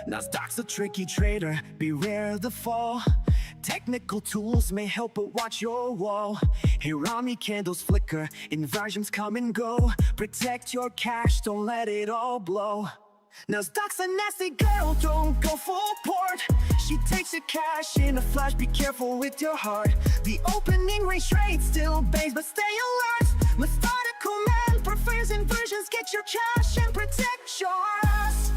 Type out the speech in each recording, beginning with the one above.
Nasdaq's a tricky trader, beware the fall. Technical tools may help, but watch your wall. Hirami candles flicker, inversions come and go. Protect your cash, don't let it all blow. Nasdaq's a nasty girl, don't go full port. She takes your cash in a flash, be careful with your heart. The opening range trade still bangs, but stay alert. Methodical man prefers inversions, get your cash and protect yours.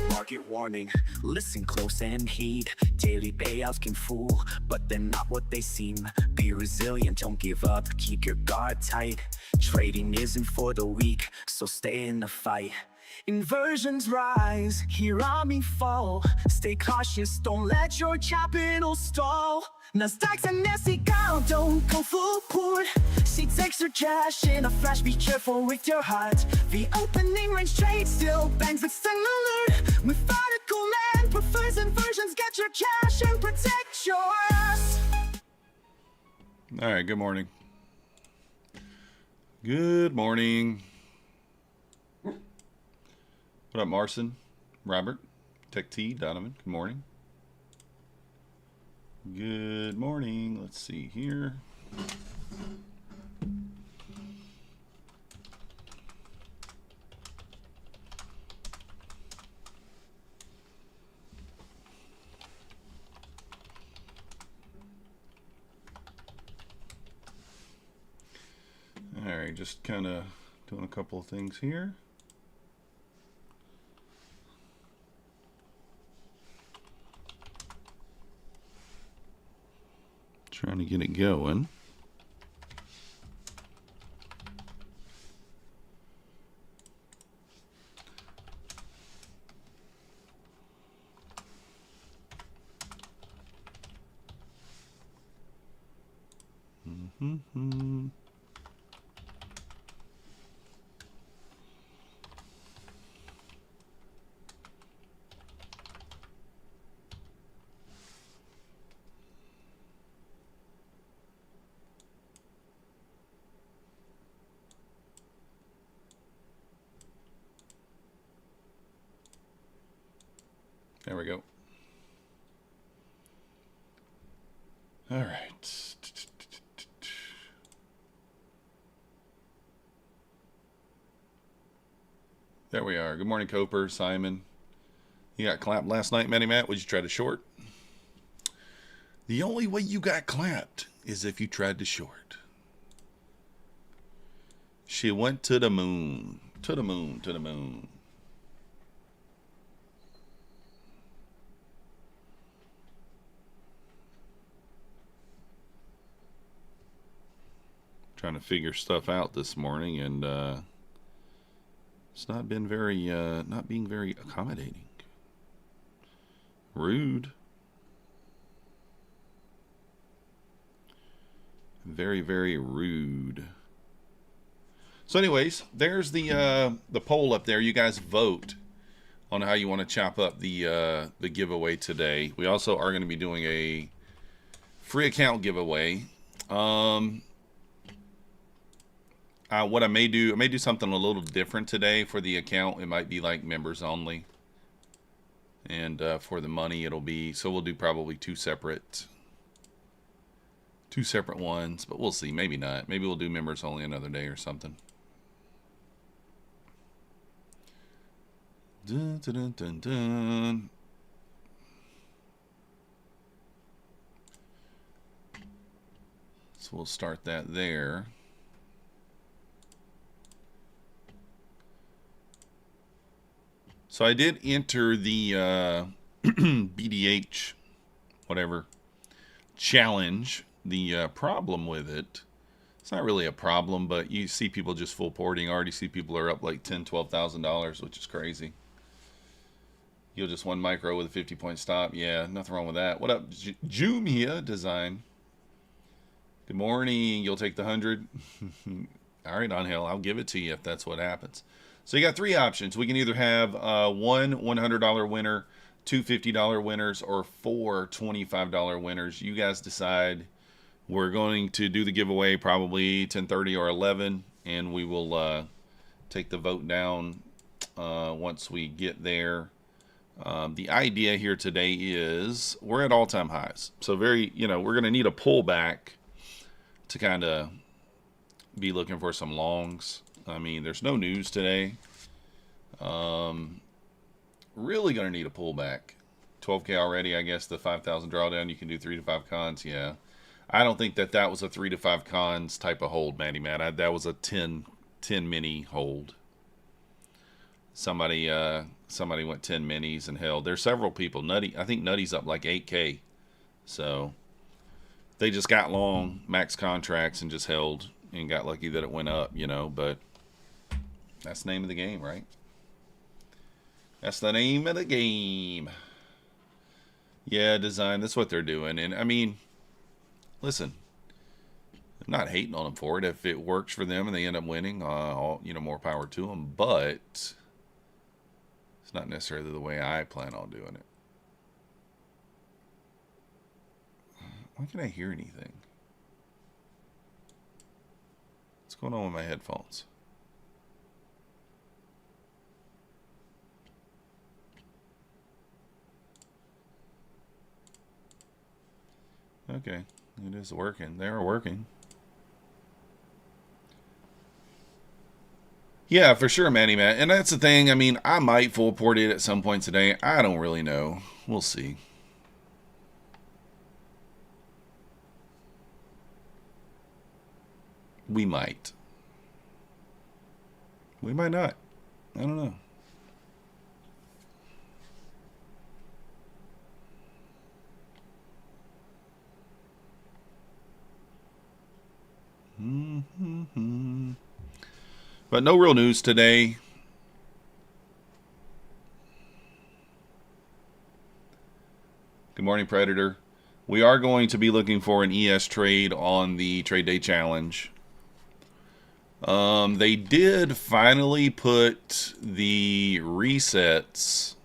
Market warning, listen close and heed. Daily payouts can fool, but they're not what they seem. Be resilient, don't give up, keep your guard tight. Trading isn't for the weak, so stay in the fight. Inversions rise, Hirami fall. Stay cautious, don't let your capital stall. Nasdaq's a nasty girl, don't go full port. She takes her cash in a flash, be careful with your heart. The opening range trade still bangs, but stay alert. Methodical man prefers inversions, get your cash and protect yours. Alright, good morning. Good morning. What up, Marson? Robert? Tech T? Donovan? Good morning. Good morning. Let's see here. Alright, just kind of doing a couple of things here. Trying to get it going. There we go. All right. There we are. Good morning, Coper, Simon. You got clapped last night, Matty Matt. Would you try to short? The only way you got clapped is if you tried to short. She went to the moon. To the moon, to the moon. Trying to figure stuff out this morning, and it's not been very not being very accommodating. Rude. Very, very rude. So anyways, there's the poll up there. You guys vote on how you want to chop up the giveaway today. We also are going to be doing a free account giveaway. What I may do something a little different today for the account. It might be like members only. And for the money, it'll be, so we'll do probably two separate ones, but we'll see. Maybe not. Maybe we'll do members only another day or something. Dun, dun, dun, dun, dun. So we'll start that there. So I did enter the BDH, whatever, challenge. The problem with it, it's not really a problem, but you see people just full porting. I already see people are up like $10,000, $12,000, which is crazy. You'll just one micro with a 50-point stop. Yeah, nothing wrong with that. What up, Jumia Design? Good morning. You'll take the 100. All right, Angel, I'll give it to you if that's what happens. So you got three options. We can either have one $100 winner, two $50 winners, or four $25 winners. You guys decide. We're going to do the giveaway probably 10:30 or 11, and we will take the vote down once we get there. The idea here today is we're at all-time highs. So we're going to need a pullback to kind of be looking for some longs. I mean, there's no news today. Really going to need a pullback. 12K already, I guess. The 5,000 drawdown, you can do 3 to 5 cons. Yeah. I don't think that was a 3 to 5 cons type of hold, Matty Matt. That was a 10 mini hold. Somebody went 10 minis and held. There's several people. I think Nutty's up like 8K. So they just got long max contracts and just held and got lucky that it went up, but that's the name of the game, right? That's the name of the game. Yeah, design, that's what they're doing. And I mean, listen, I'm not hating on them for it. If it works for them and they end up winning, more power to them. But it's not necessarily the way I plan on doing it. Why can't I hear anything? What's going on with my headphones? Okay, it is working. They're working. Yeah, for sure, Matty Matt. And that's the thing. I mean, I might full port it at some point today. I don't really know. We'll see. We might. We might not. I don't know. But no real news today. Good morning, Predator. We are going to be looking for an ES trade on the trade day challenge. They did finally put the resets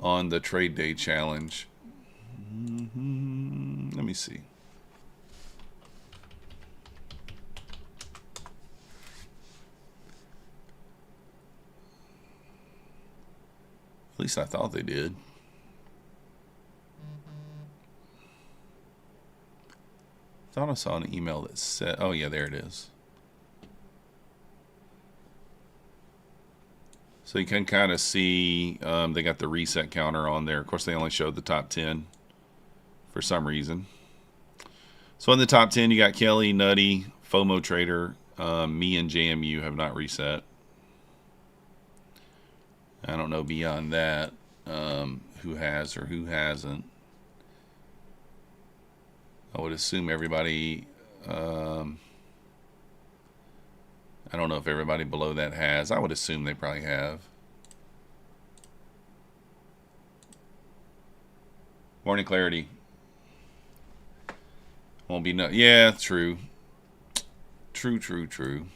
on the trade day challenge. Let me see. At least I thought they did. Thought I saw an email that said, oh yeah, there it is. So you can kind of see they got the reset counter on there. Of course, they only showed the top 10 for some reason. So in the top 10, you got Kelly, Nutty, FOMO Trader, me, and JMU have not reset. I don't know beyond that who has or who hasn't. I would assume everybody, I don't know if everybody below that has. I would assume they probably have. Morning Clarity. Won't be no. Yeah, true. True.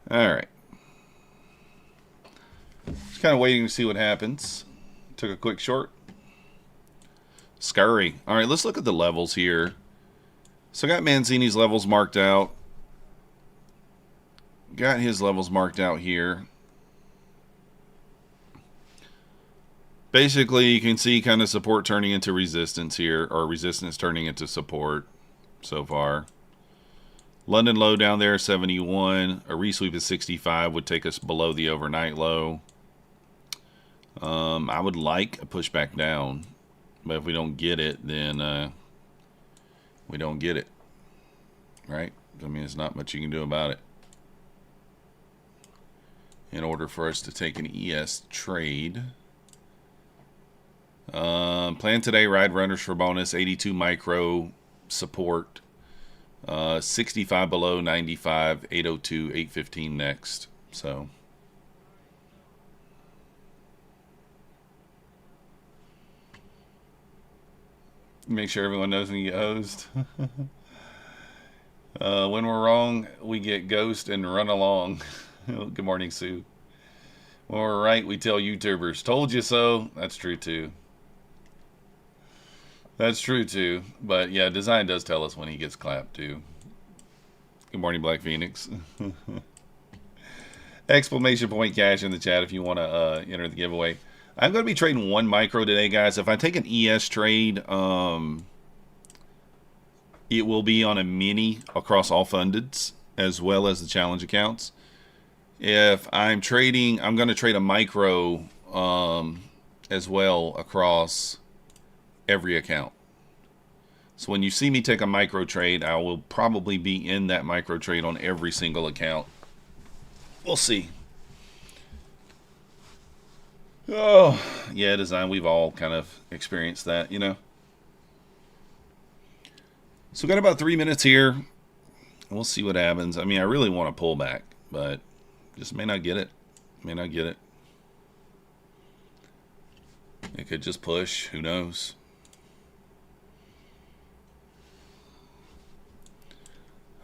All right. Just kind of waiting to see what happens. Took a quick short. Scurry. All right, let's look at the levels here. So I got Manzini's levels marked out. Got his levels marked out here. Basically, you can see kind of support turning into resistance here, or resistance turning into support so far. London low down there, 71. A resweep at 65 would take us below the overnight low. I would like a pushback down, but if we don't get it, then we don't get it, right? I mean, there's not much you can do about it. In order for us to take an ES trade. Plan today, ride runners for bonus, 82 micro support. 65 below, 95, 802, 815 next. So Make sure everyone knows when you get hosed. When we're wrong, we get ghost and run along. Good morning, Sue. When we're right, we tell YouTubers, told you so. That's true, too. That's true, too. But, yeah, Design does tell us when he gets clapped, too. Good morning, Black Phoenix. Exclamation point cash in the chat if you want to enter the giveaway. I'm going to be trading one micro today, guys. If I take an ES trade, it will be on a mini across all fundeds as well as the challenge accounts. If I'm trading, I'm going to trade a micro as well across every account. So when you see me take a micro trade, I will probably be in that micro trade on every single account. We'll see. Oh, yeah, Design. We've all kind of experienced that, you know. So we got about 3 minutes here. We'll see what happens. I mean, I really want to pull back, but just may not get it. May not get it. It could just push. Who knows?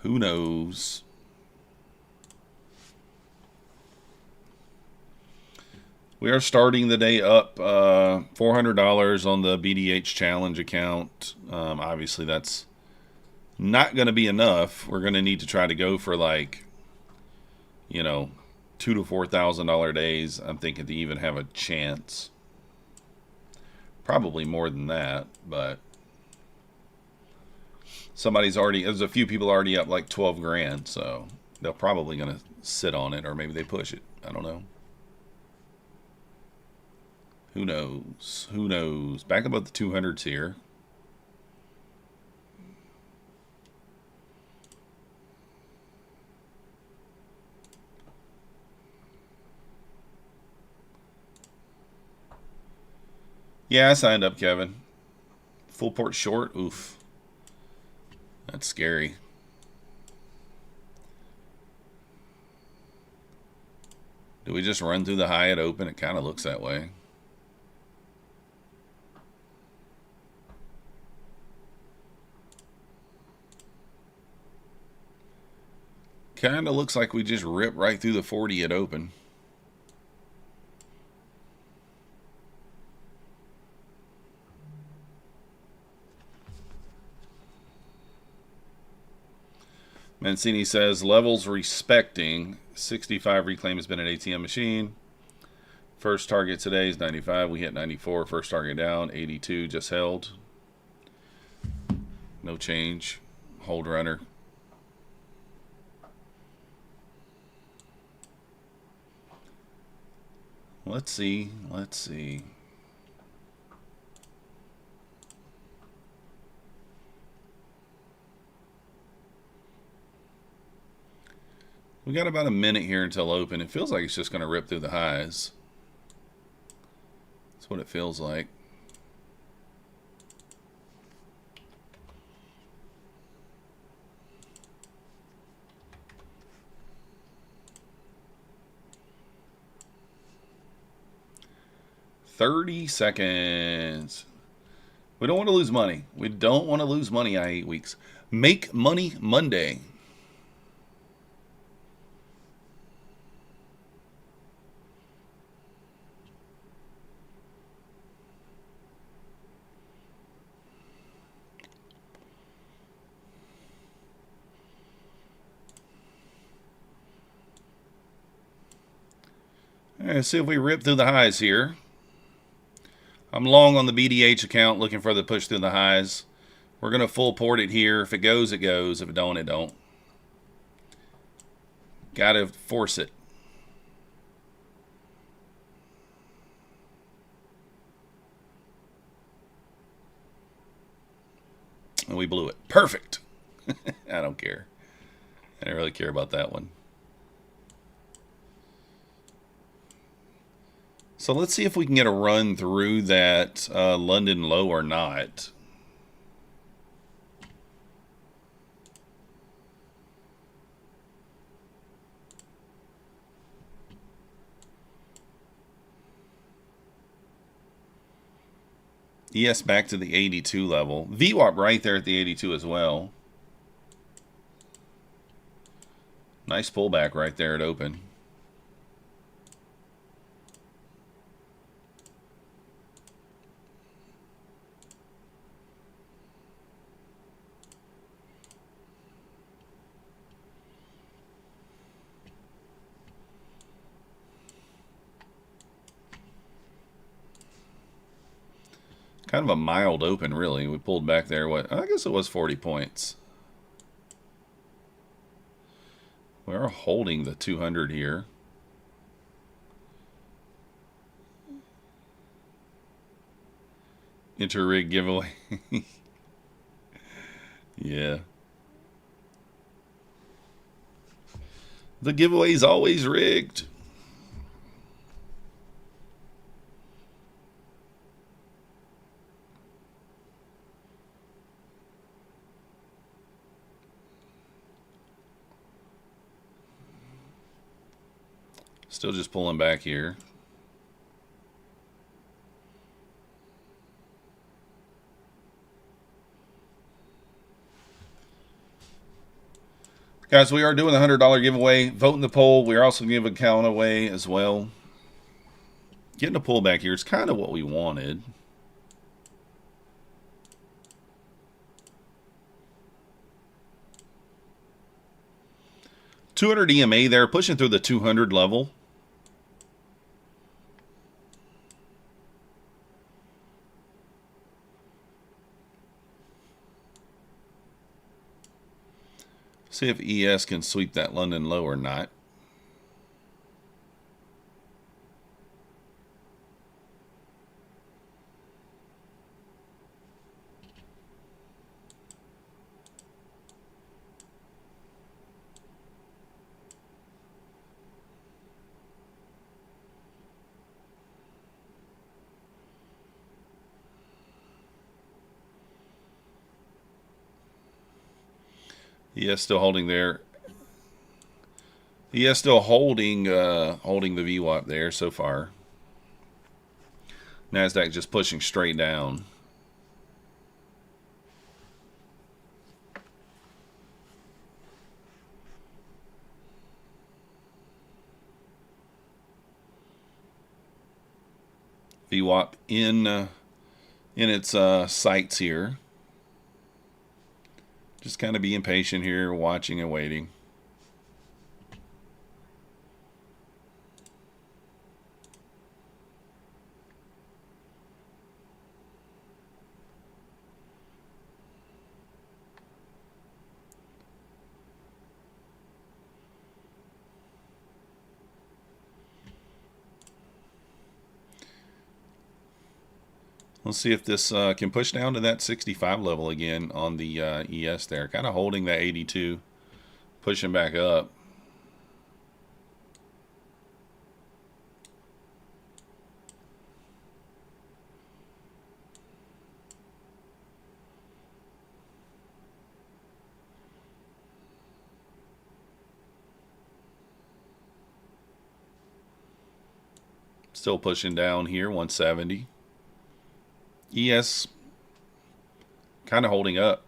Who knows? We are starting the day up $400 on the BDH challenge account. Obviously, that's not going to be enough. We're going to need to try to go for like, you know, $2,000 to $4,000 days. I'm thinking to even have a chance. Probably more than that, but there's a few people already up like 12 grand, so they're probably going to sit on it, or maybe they push it. I don't know. Who knows? Who knows? Back above the 200s here. Yeah, I signed up, Kevin. Full port short? Oof. That's scary. Do we just run through the high at open? It kind of looks that way. Kind of looks like we just rip right through the 40 at open. Mancini says, levels respecting. 65 reclaim has been an ATM machine. First target today is 95. We hit 94. First target down. 82 just held. No change. Hold runner. Let's see. Let's see. We got about a minute here until open. It feels like it's just going to rip through the highs. That's what it feels like. $30 seconds. We don't want to lose money. We don't want to lose money on 8 weeks. Make money Monday. Let's see if we rip through the highs here. I'm long on the BDH account looking for the push through the highs. We're going to full port it here. If it goes, it goes. If it don't, it don't. Got to force it. And we blew it. Perfect. I don't care. I don't really care about that one. So let's see if we can get a run through that London low or not. ES back to the 82 level. VWAP right there at the 82 as well. Nice pullback right there at open. Kind of a mild open, really. We pulled back there, what? I guess it was 40 points. We are holding the 200 here. Inter-rig giveaway. Yeah. The giveaway's always rigged. Still just pulling back here. Guys, we are doing the $100 giveaway. Vote in the poll. We are also giving a count away as well. Getting a pullback here is kind of what we wanted. $200 EMA there, pushing through the 200 level. See if ES can sweep that London low or not. ES still holding there. ES still holding holding the VWAP there so far. Nasdaq just pushing straight down. VWAP in its sights here. Just kind of being patient here, watching and waiting. Let's see if this can push down to that 65 level again on the ES there. Kind of holding that 82, pushing back up. Still pushing down here, 170. ES kind of holding up.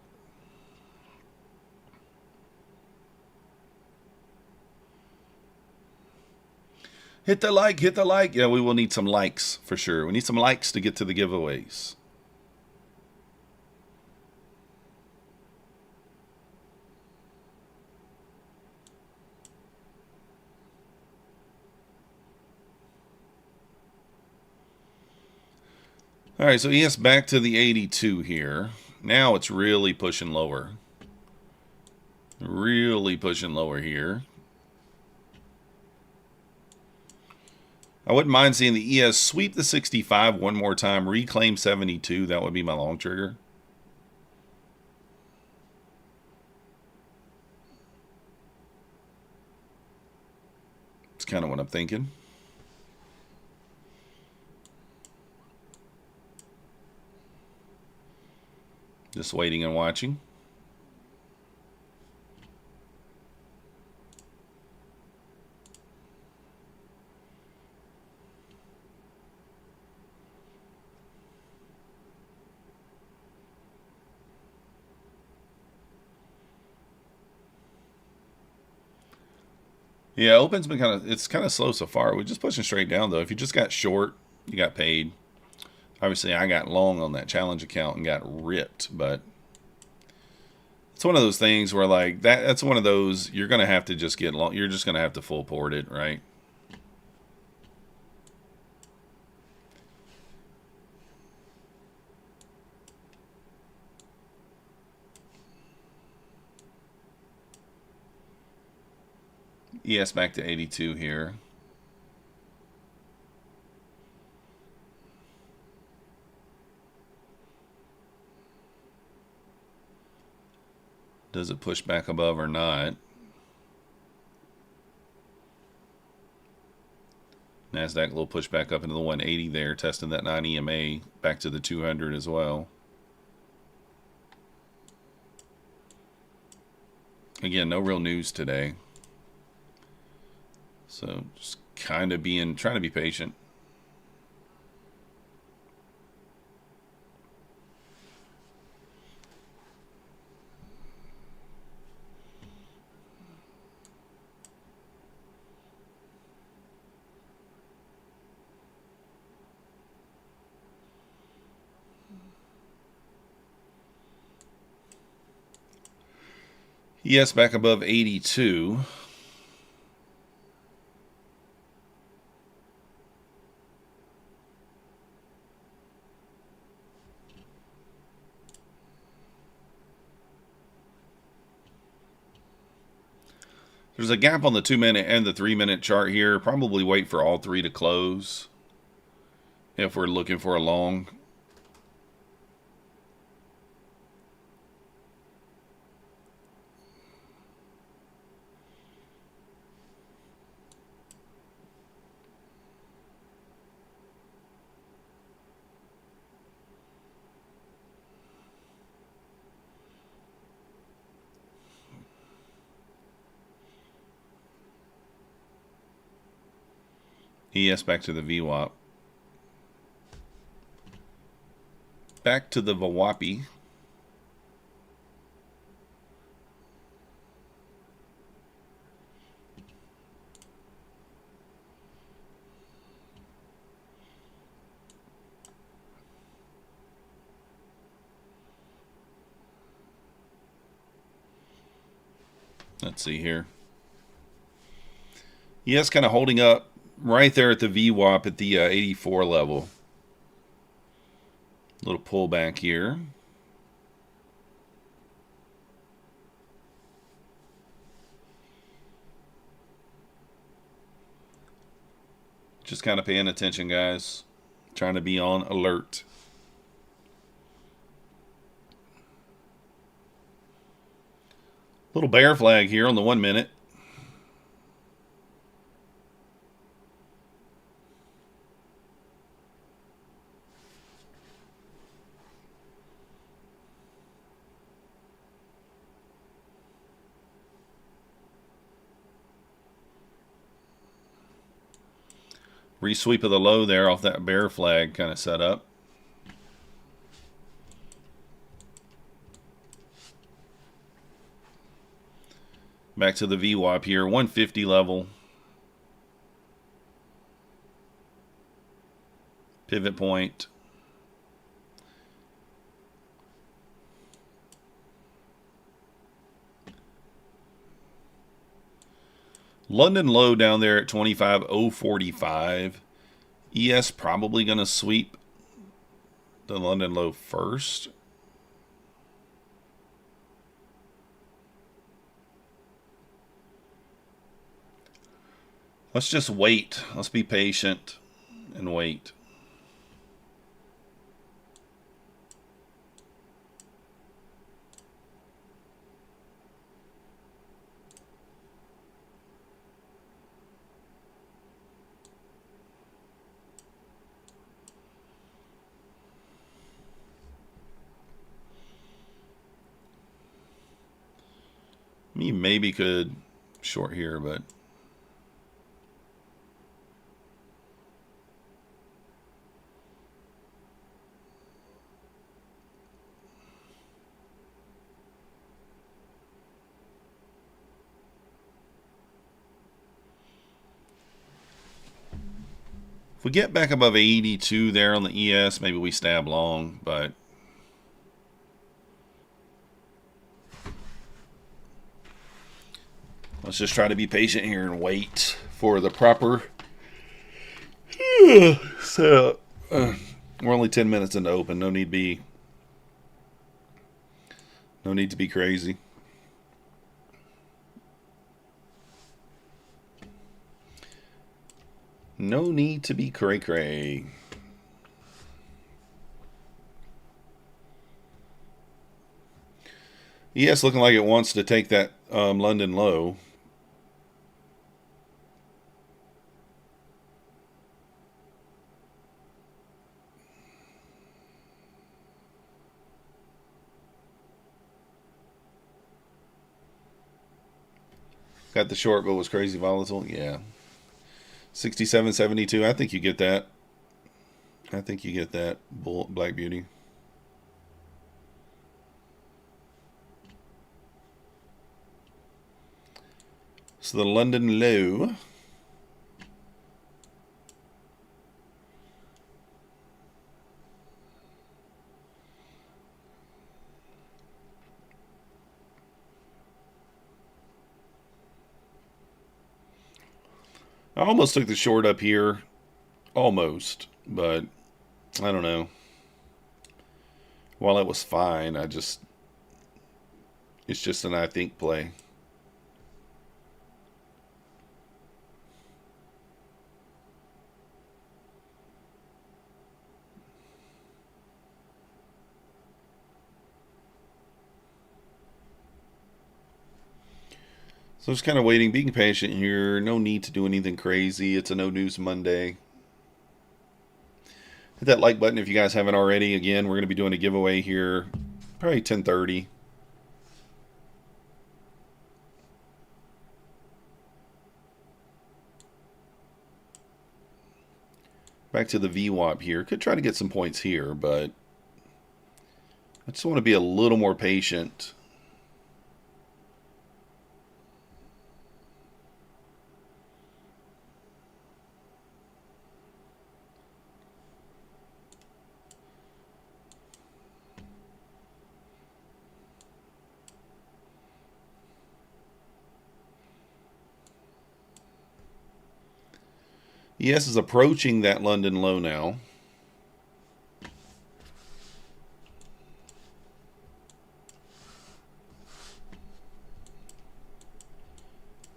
Hit the like, hit the like. Yeah, we will need some likes for sure. We need some likes to get to the giveaways. All right, so ES back to the 82 here. Now it's really pushing lower. Really pushing lower here. I wouldn't mind seeing the ES sweep the 65 one more time, reclaim 72. That would be my long trigger. It's kind of what I'm thinking. Just waiting and watching. Yeah, open's been it's kind of slow so far. We're just pushing straight down though. If you just got short, you got paid. Obviously, I got long on that challenge account and got ripped, but it's one of those things where like that's one of those you're gonna have to just get long. You're just gonna have to full port it, right? ES back to 82 here. Does it push back above or not? Nasdaq a little push back up into the 180 there, testing that 9 EMA back to the 200 as well. Again, no real news today. So just kind of trying to be patient. Yes, back above 82. There's a gap on the 2-minute and the 3-minute chart here. Probably wait for all three to close if we're looking for a long. ES back to the VWAP. Back to the VWAPI. Let's see here. ES kind of holding up right there at the VWAP at the 84 level. Little pullback here. Just kind of paying attention, guys. Trying to be on alert. Little bear flag here on the 1 minute. Resweep of the low there off that bear flag kind of set up. Back to the VWAP here, 150 level. Pivot point. London low down there at 25,045. ES probably going to sweep the London low first. Let's just wait. Let's be patient and wait. Me maybe could short here, but If we get back above 82 there on the ES, maybe we stab long, but let's just try to be patient here and wait for the proper setup. We're only 10 minutes into open. No need to be crazy. No need to be cray-cray. Yes, looking like it wants to take that London low. Got the short, but was crazy volatile. Yeah. 67.72. I think you get that. I think you get that, Black Beauty. So the London low. I almost took the short up here. Almost. But I don't know. While it was fine, it's just an I think play. So just kind of waiting, being patient here. No need to do anything crazy. It's a no news Monday. Hit that like button if you guys haven't already. Again, we're going to be doing a giveaway here, probably 10:30. Back to the VWAP here. Could try to get some points here, but I just want to be a little more patient. ES is approaching that London low now.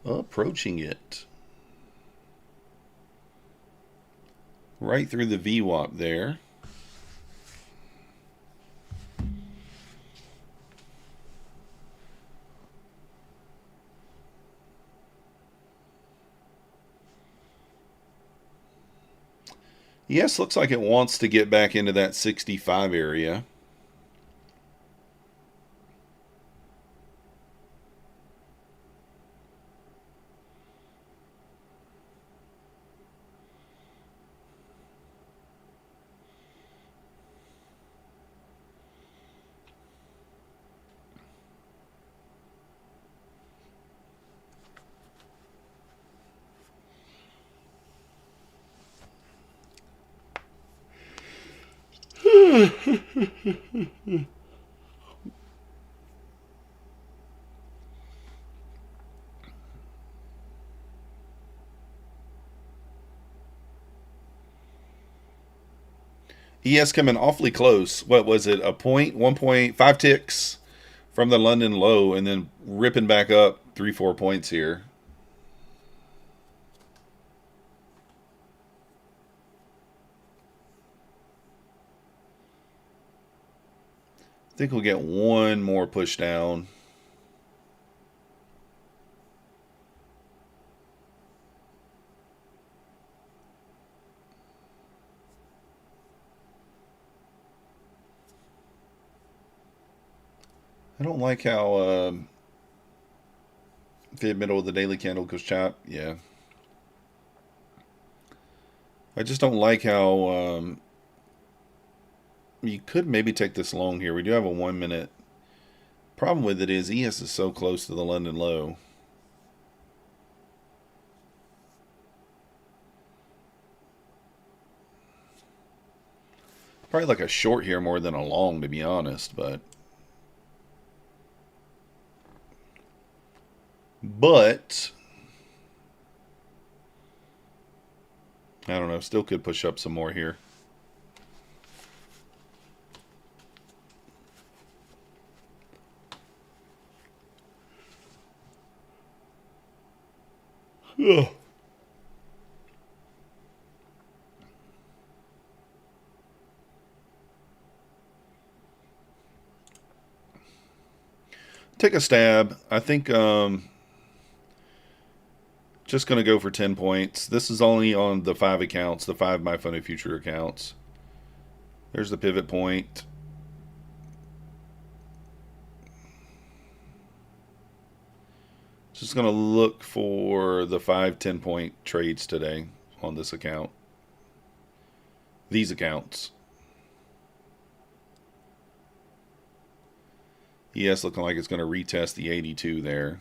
Approaching it. Right through the VWAP there. Yes, looks like it wants to get back into that 65 area. ES coming awfully close. What was it? A point, 1.5 ticks from the London low, and then ripping back up 3-4 points here. I think we'll get one more push down. I don't like how the middle of the daily candle goes chop. Yeah. I just don't like how you could maybe take this long here. We do have a 1 minute. Problem with it is ES is so close to the London low. Probably like a short here more than a long, to be honest, but I don't know, still could push up some more here. Ugh. Take a stab. I think just going to go for 10 points. This is only on the 5 accounts, the 5 My Funny Future accounts. There's the pivot point. Just going to look for the 5 10-point trades today on this account. These accounts. ES looking like it's going to retest the 82 there.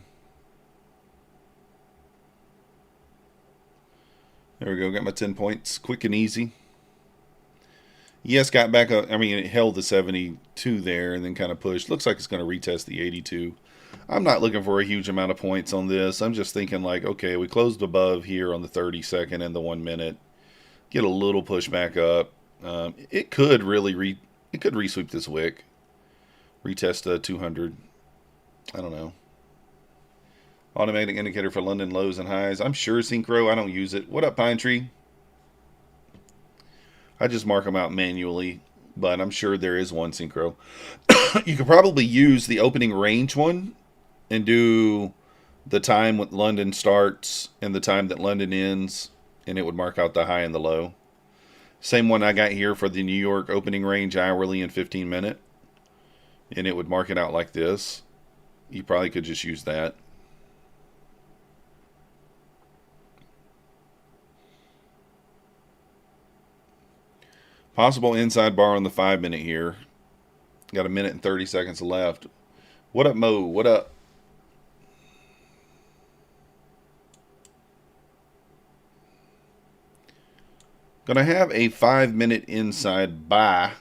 There we go. Got my 10 points. Quick and easy. ES got back up. I mean, it held the 72 there and then kind of pushed. Looks like it's going to retest the 82. I'm not looking for a huge amount of points on this. I'm just thinking like, okay, we closed above here on the 30-second and the 1 minute. Get a little push back up. It could really resweep this wick. Retest 200. I don't know. Automatic indicator for London lows and highs. I'm sure Synchro. I don't use it. What up, Pine Tree? I just mark them out manually, but I'm sure there is one Synchro. You could probably use the opening range one and do the time when London starts and the time that London ends, and it would mark out the high and the low. Same one I got here for the New York opening range hourly and 15-minute, and it would mark it out like this. You probably could just use that. Possible inside bar on the 5-minute here. Got a minute and 30 seconds left. What up, Mo? What up? Gonna have a 5-minute inside buy.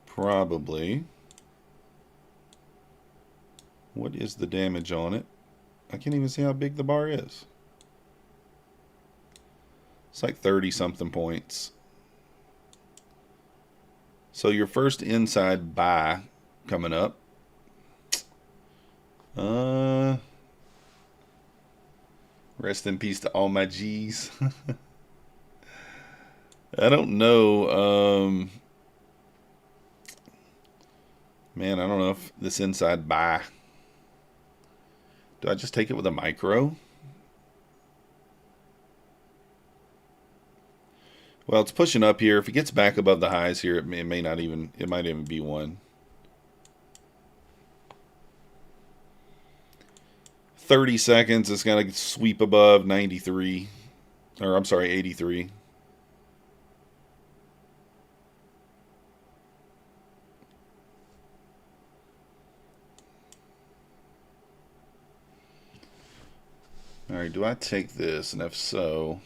Probably. What is the damage on it? I can't even see how big the bar is. It's like 30-something points. So your first inside buy coming up. Rest in peace to all my G's. I don't know. Man, I don't know if this inside buy. Do I just take it with a micro? Well, it's pushing up here. If it gets back above the highs here, it might even be one. 30 seconds, it's going to sweep above 93. Or, I'm sorry, 83. Alright, do I take this? And if so,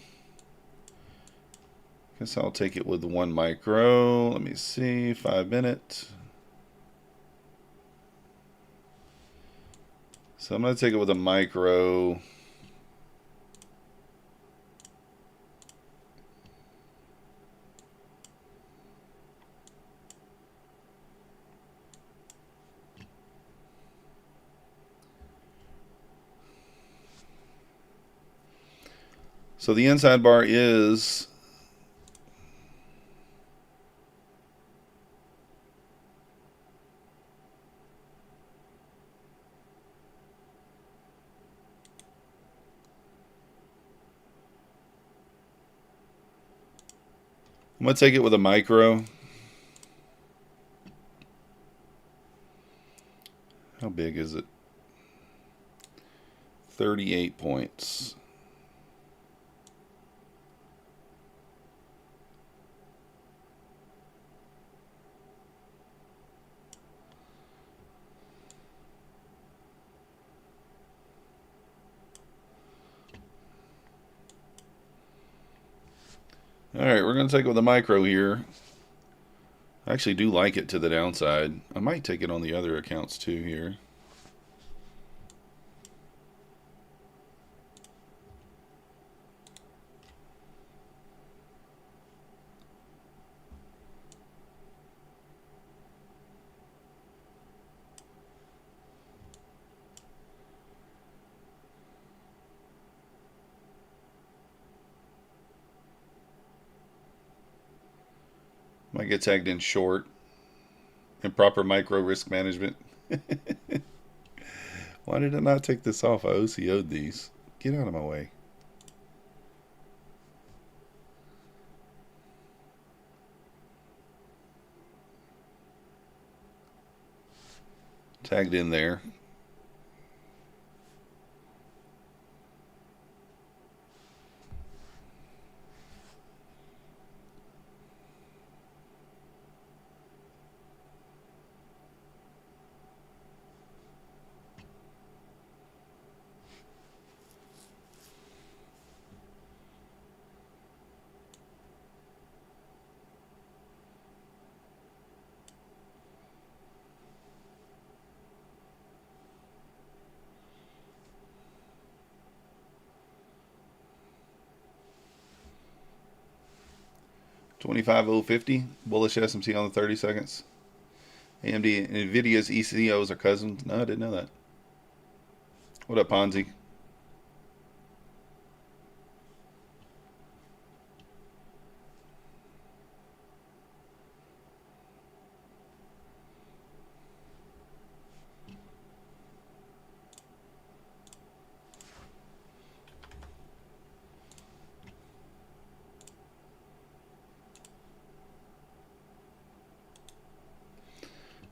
guess I'll take it with 1 micro. Let me see, 5-minute. So I'm going to take it with a micro. So the inside bar is I'm going to take it with a micro. How big is it? 38 points. Alright, we're going to take it with a micro here. I actually do like it to the downside. I might take it on the other accounts too here. Might get tagged in short. Improper micro risk management. Why did I not take this off? I OCO'd these. Get out of my way. Tagged in there. $25.050 bullish SMT on the 30 seconds. AMD and Nvidia's ECOs are cousins. No, I didn't know that. What up, Ponzi?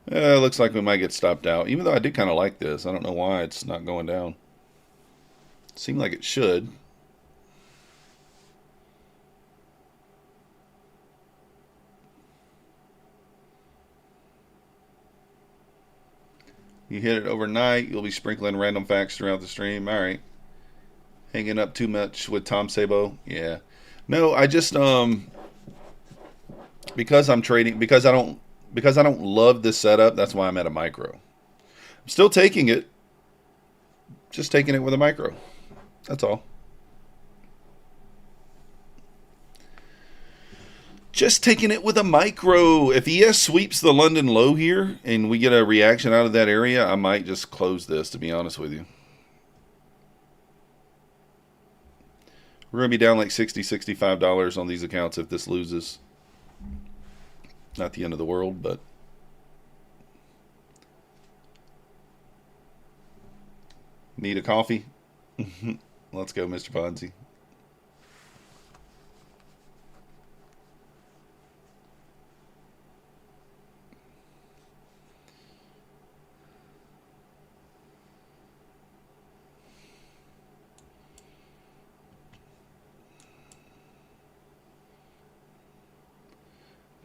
Looks like we might get stopped out. Even though I did kind of like this. I don't know why it's not going down. Seemed like it should. You hit it overnight, you'll be sprinkling random facts throughout the stream. All right. Hanging up too much with Tom Sabo. Yeah. No, I just because I'm trading because I don't love this setup, that's why I'm at a micro. I'm still taking it. Just taking it with a micro. That's all. Just taking it with a micro. If ES sweeps the London low here and we get a reaction out of that area, I might just close this, to be honest with you. We're going to be down like $60, $65 on these accounts if this loses. Not the end of the world, but need a coffee? Let's go, Mr. Ponzi.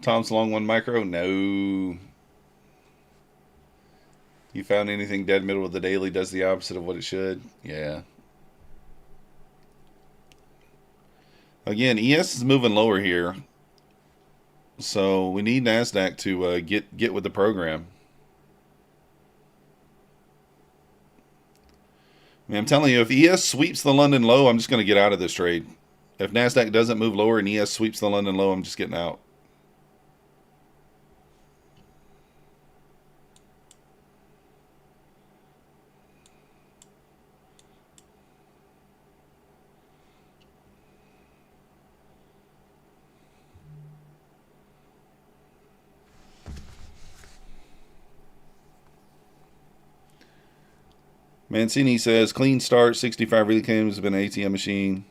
Tom's long one micro? No. You found anything dead middle of the daily does the opposite of what it should? Yeah. Again, ES is moving lower here. So we need Nasdaq to get with the program. I mean, I'm telling you, if ES sweeps the London low, I'm just going to get out of this trade. If Nasdaq doesn't move lower and ES sweeps the London low, I'm just getting out. Mancini says, clean start, 65 really claims have been an ATM machine.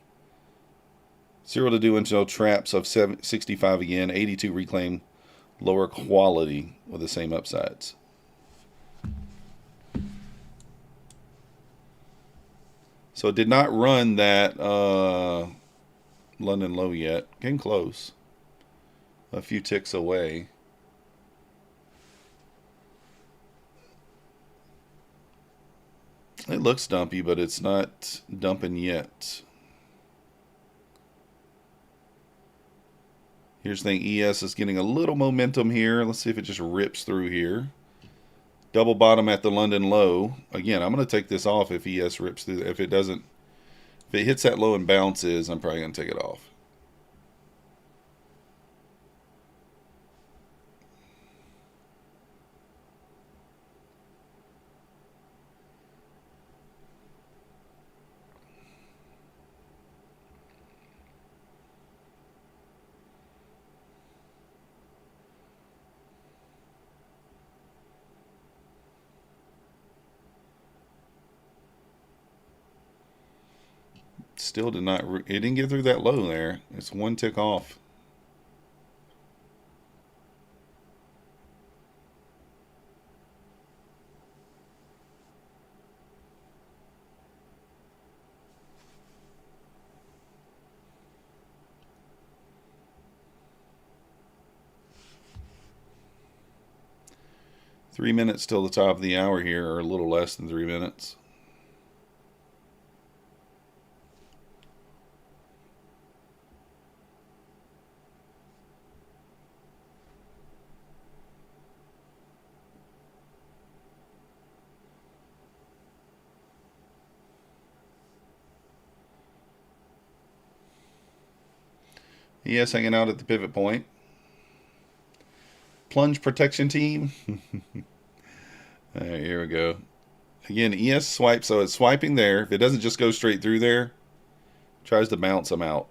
0 to do until traps of 65 again. 82 reclaim, lower quality with the same upsides. So it did not run that London low yet. Came close. A few ticks away. It looks dumpy, but it's not dumping yet. Here's the thing, ES is getting a little momentum here. Let's see if it just rips through here. Double bottom at the London low. Again, I'm going to take this off if ES rips through. If it doesn't, if it hits that low and bounces, I'm probably going to take it off. Still did not, it didn't get through that low there. It's one tick off. Three minutes till the top of the hour here, or a little less than 3 minutes. ES hanging out at the pivot point. Plunge protection team. All right, here we go. Again, ES swipe, so it's swiping there. If it doesn't just go straight through there, tries to bounce them out.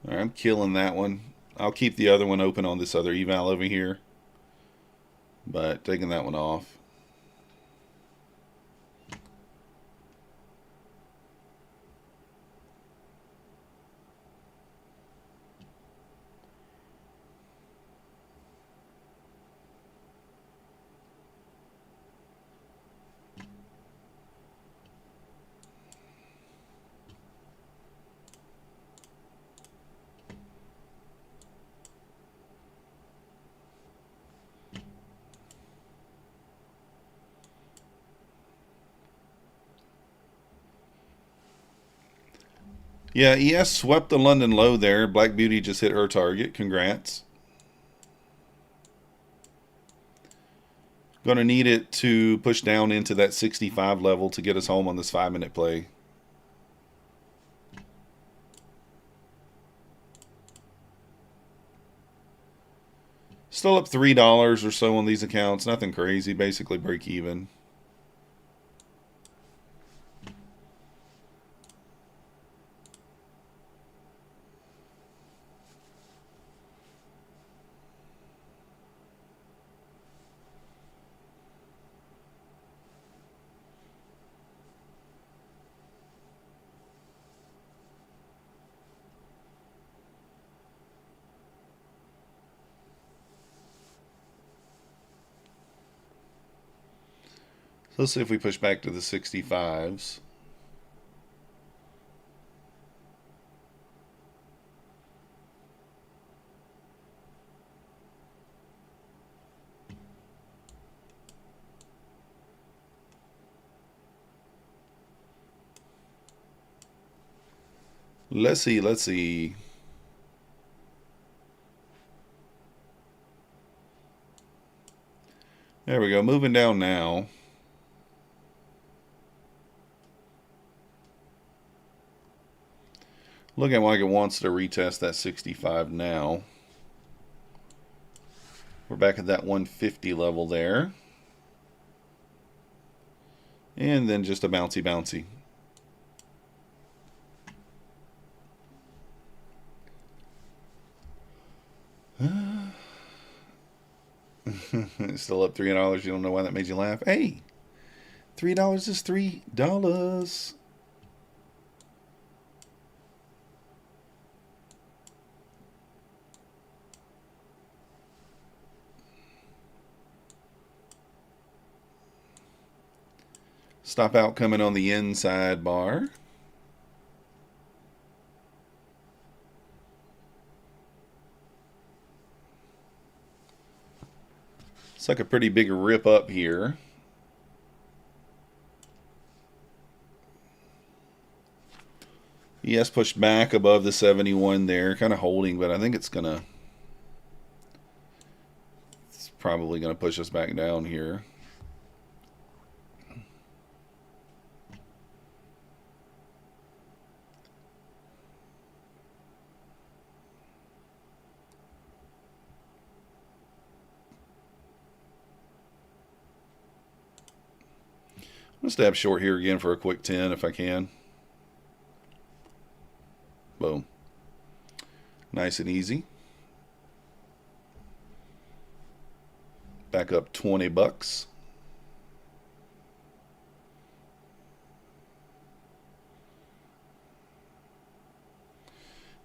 All right, I'm killing that one. I'll keep the other one open on this other eval over here, but taking that one off. Yeah, ES swept the London low there. Black Beauty just hit her target. Congrats. Going to need it to push down into that 65 level to get us home on this 5-minute play. Still up $3 or so on these accounts. Nothing crazy. Basically break even. So let's see if we push back to the 65s. Let's see. There we go. Moving down now. Looking like it wants to retest that 65 now. We're back at that 150 level there. And then just a bouncy. Still up $3. You don't know why that made you laugh. Hey, $3 is $3. Stop out coming on the inside bar. Looks like a pretty big rip up here. ES pushed back above the 71 there, kind of holding, but I think it's probably gonna push us back down here. I'm gonna stab short here again for a quick 10 if I can. Boom. Nice and easy. Back up 20 bucks.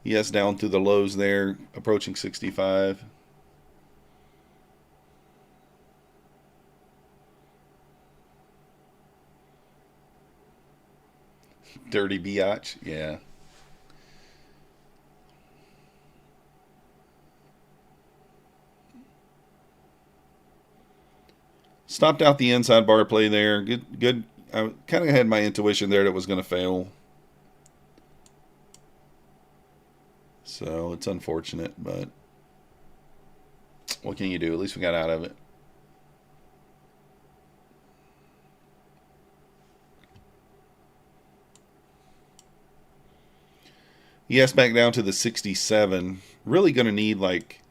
Yes, down through the lows there, approaching 65. Dirty biatch, yeah. Stopped out the inside bar play there. Good. I kind of had my intuition there that it was going to fail. So it's unfortunate, but what can you do? At least we got out of it. Yes, back down to the 67. Really going to need, like,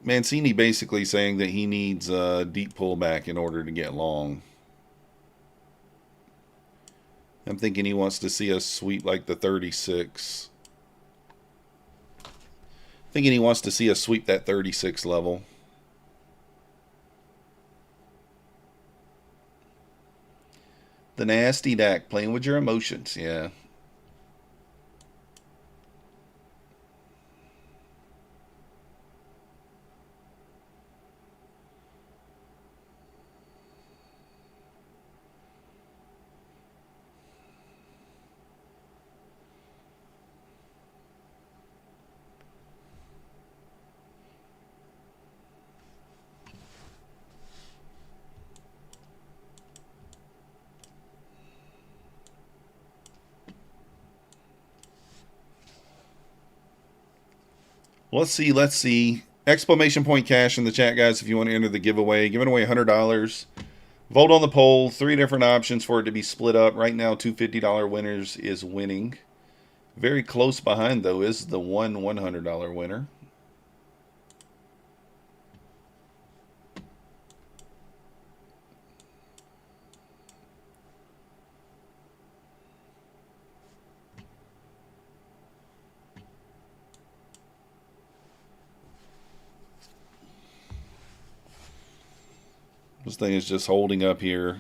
Mancini basically saying that he needs a deep pullback in order to get long. I'm thinking he wants to see us sweep like the 36. Thinking he wants to see us sweep that 36 level. The nasty Dak, playing with your emotions, yeah. Let's see. Exclamation point cash in the chat, guys, if you want to enter the giveaway. Giving away $100. Vote on the poll. 3 different options for it to be split up. Right now, two $50 winners is winning. Very close behind, though, is the one $100 winner. This thing is just holding up here.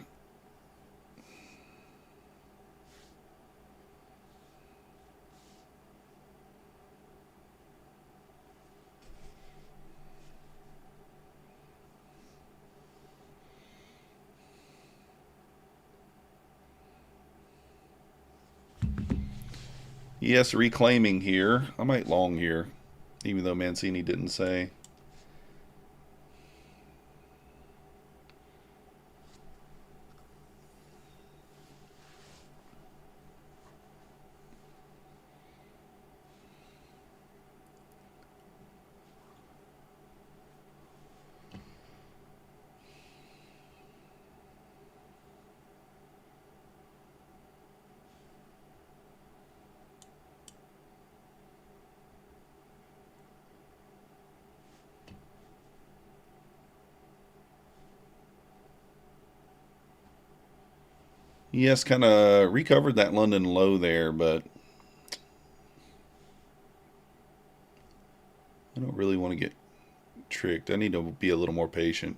Yes, reclaiming here. I might long here, even though Mancini didn't say. Yes, kind of recovered that London low there, but I don't really want to get tricked. I need to be a little more patient.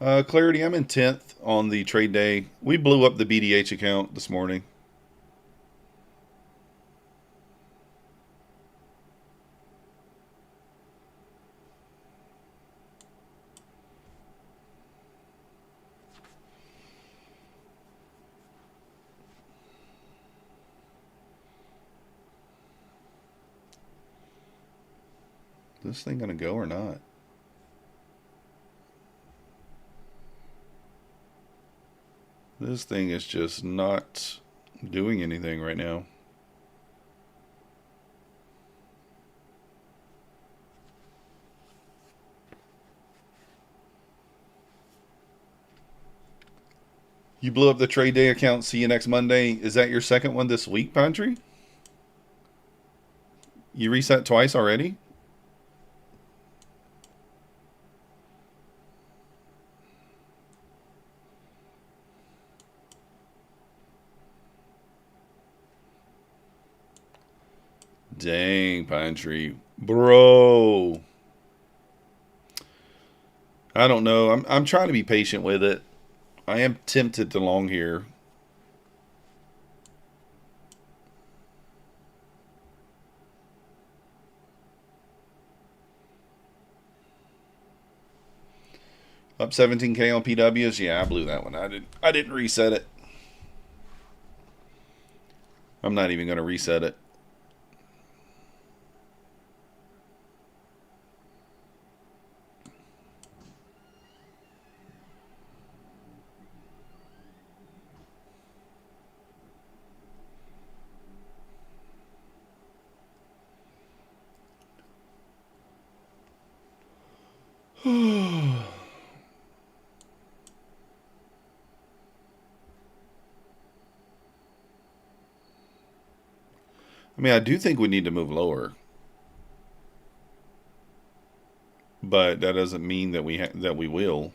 Clarity, I'm in 10th on the trade day. We blew up the BDH account this morning. this thing gonna go or not? This thing is just not doing anything right now. You blew up the trade day account. See you next Monday. Is that your second one this week, Pantry? You reset twice already? Dang, Pine Tree. Bro. I don't know. I'm trying to be patient with it. I am tempted to long here. Up 17K on PWs. Yeah, I blew that one. I didn't reset it. I'm not even going to reset it. I mean, I do think we need to move lower, but that doesn't mean that we will.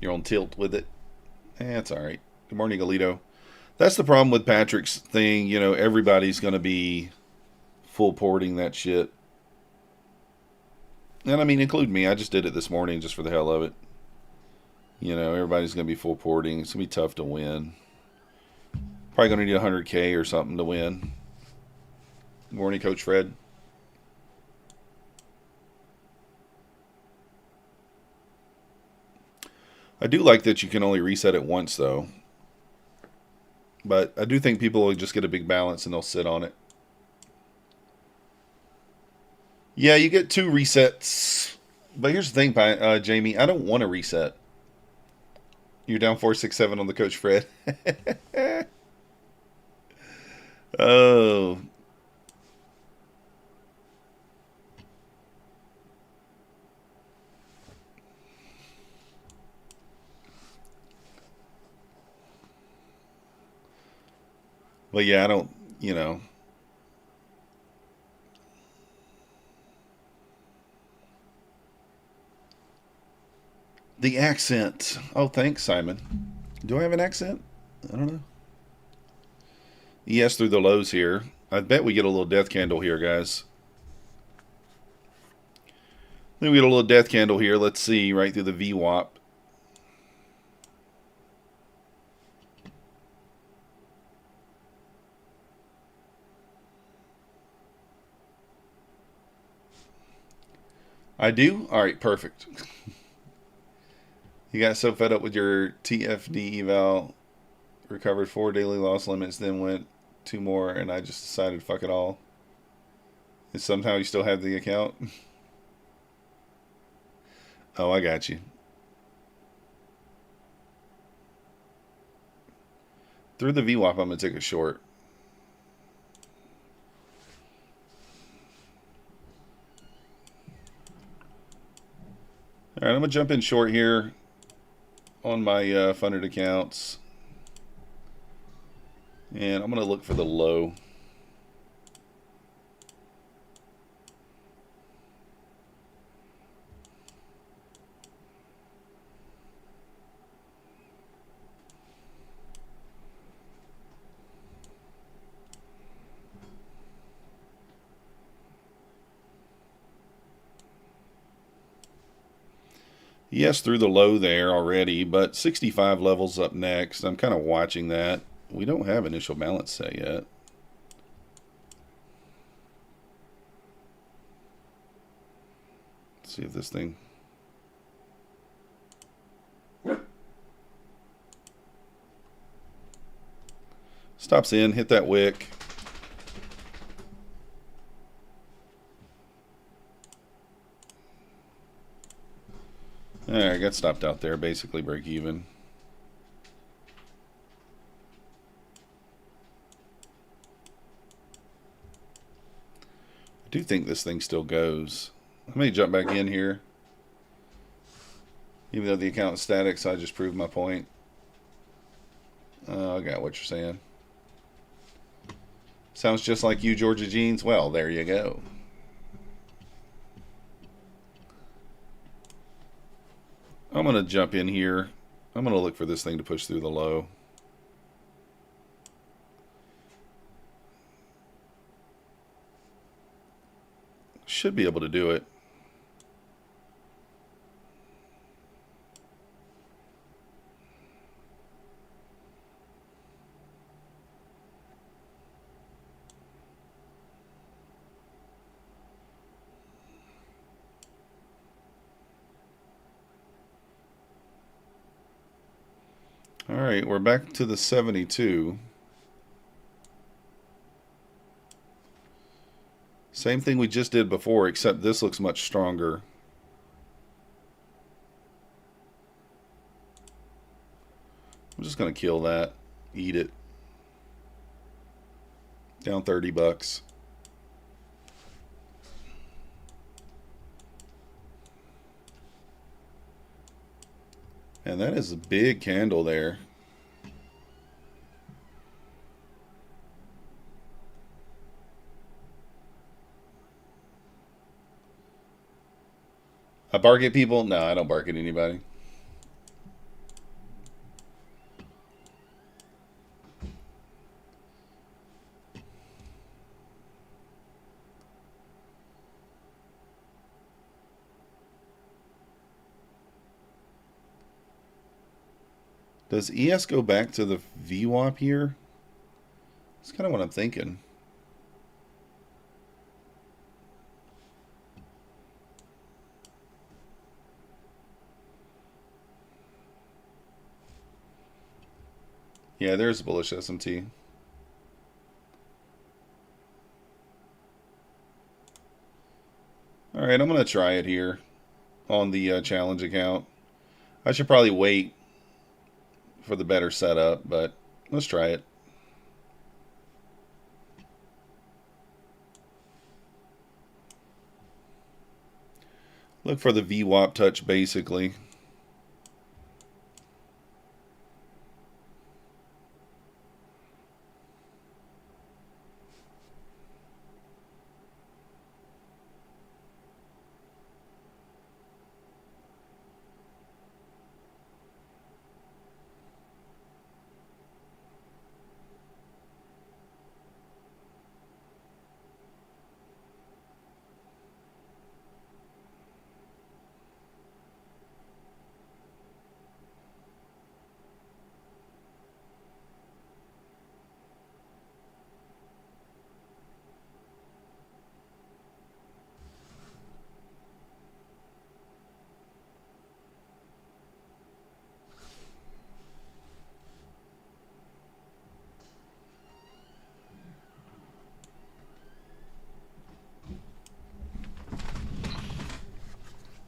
You're on tilt with it. That's all right. Good morning, Alito. That's the problem with Patrick's thing. You know, everybody's going to be full porting that shit. And I mean, include me. I just did it this morning just for the hell of it. You know, everybody's going to be full porting. It's going to be tough to win. Probably going to need 100K or something to win. Good morning, Coach Fred. I do like that you can only reset it once, though. But I do think people will just get a big balance and they'll sit on it. Yeah, you get 2 resets. But here's the thing, Jamie. I don't want to reset. You're down 467 on the Coach Fred. Oh. But yeah, I don't, you know. The accent. Oh, thanks, Simon. Do I have an accent? I don't know. Yes, through the lows here. I bet we get a little death candle here, guys. Then we get a little death candle here. Let's see, right through the VWAP. I do? All right, perfect. You got so fed up with your TFD eval, recovered 4 daily loss limits, then went 2 more, and I just decided fuck it all. And somehow you still have the account? Oh, I got you. Through the VWAP, I'm going to take a short. All right, I'm going to jump in short here on my funded accounts. And I'm going to look for the low. Yes, through the low there already, but 65 levels up next. I'm kind of watching that. We don't have initial balance set yet. Let's see if this thing... stops in, hit that wick. Alright, got stopped out there. Basically break even. I do think this thing still goes. Let me jump back in here. Even though the account is static, so I just proved my point. I got what you're saying. Sounds just like you, Georgia Jeans. Well, there you go. I'm going to jump in here. I'm going to look for this thing to push through the low. Should be able to do it. All right, we're back to the 72. Same thing we just did before, except this looks much stronger. I'm just going to kill that. Eat it. Down 30 bucks. And that is a big candle there. I bark at people? No, I don't bark at anybody. Does ES go back to the VWAP here? That's kind of what I'm thinking. Yeah, there's a bullish SMT. All right, I'm going to try it here on the challenge account. I should probably wait for the better setup, but let's try it. Look for the VWAP touch, basically.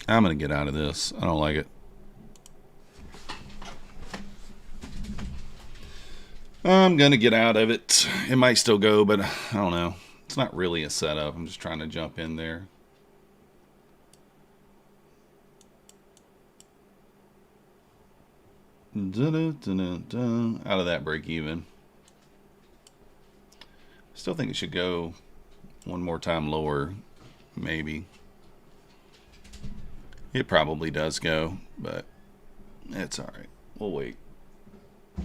I'm going to get out of this. I don't like it. I'm going to get out of it. It might still go, but I don't know. It's not really a setup. I'm just trying to jump in there. Out of that break even. Still think it should go one more time lower, maybe. It probably does go, but it's all right. We'll wait. I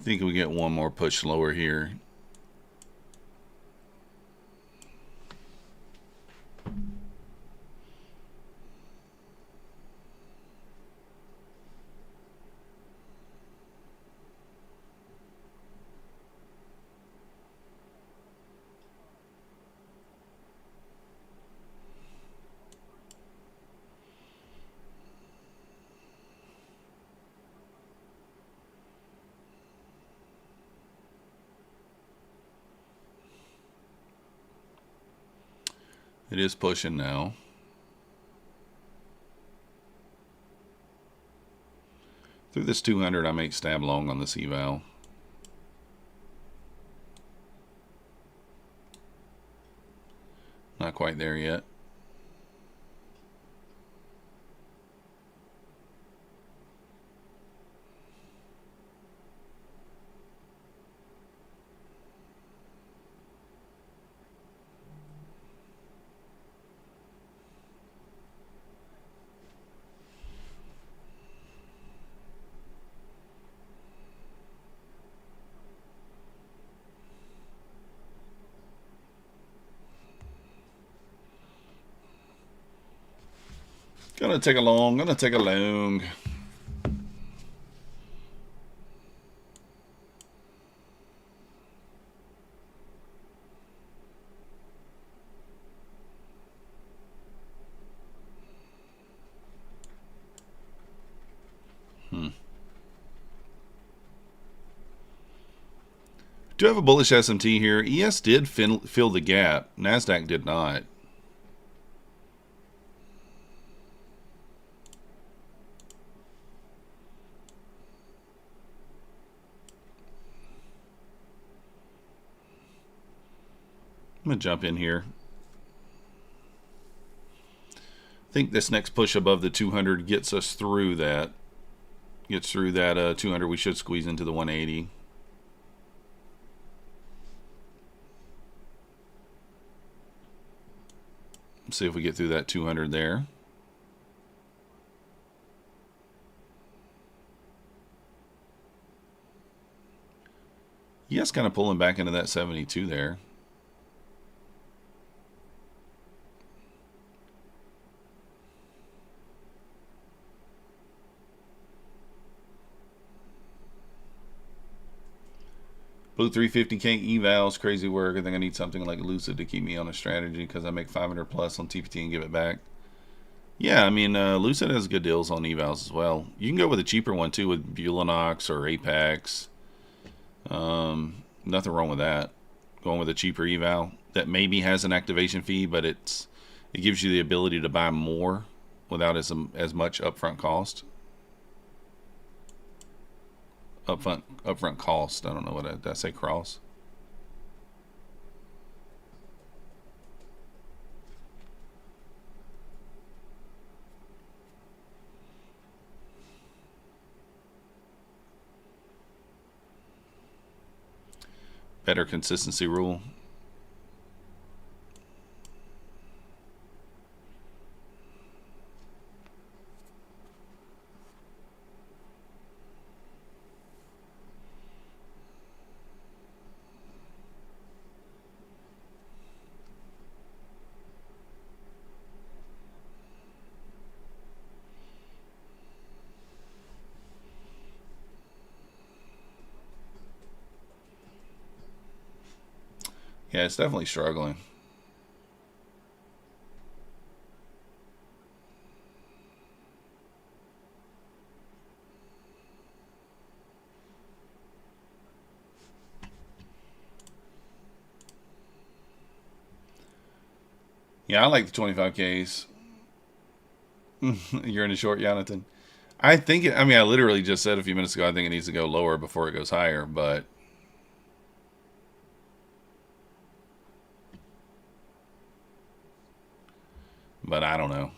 think we get one more push lower here. It is pushing now. Through this 200, I may stab long on this eval. Not quite there yet. Gonna take a long, gonna take a long. Do have a bullish SMT here. ES did fill the gap. Nasdaq did not. I'm going to jump in here. I think this next push above the 200 gets us through that. Gets through that 200. We should squeeze into the 180. Let's see if we get through that 200 there. Yes, kind of pulling back into that 72 there. Blue 350K evals, crazy work. I think I need something like Lucid to keep me on a strategy because I make 500 plus on TPT and give it back. Yeah, I mean, Lucid has good deals on evals as well. You can go with a cheaper one too with Bulanox or Apex. Nothing wrong with that. Going with a cheaper eval that maybe has an activation fee, but it gives you the ability to buy more without as much upfront cost. Upfront cost. I don't know what did I say. Cross. Better consistency rule. Yeah, it's definitely struggling. Yeah, I like the 25Ks. You're in a short, Jonathan. I think I mean, I literally just said a few minutes ago, I think it needs to go lower before it goes higher, but I don't know.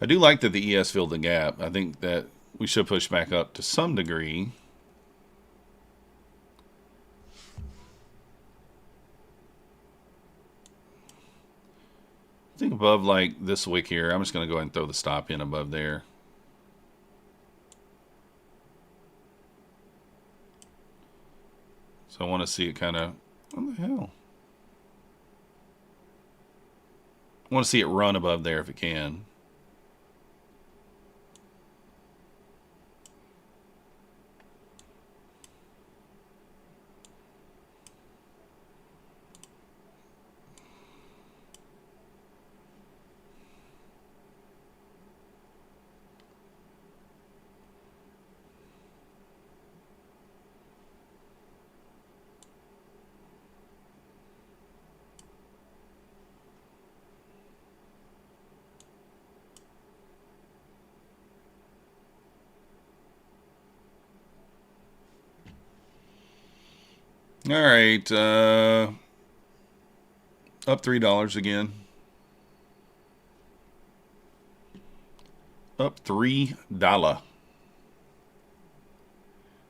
I do like that the ES filled the gap. I think that we should push back up to some degree. I think above like this wick here, I'm just going to go ahead and throw the stop in above there. So I want to see it kind of, what the hell? I want to see it run above there if it can. All right. Up $3 again. Up $3.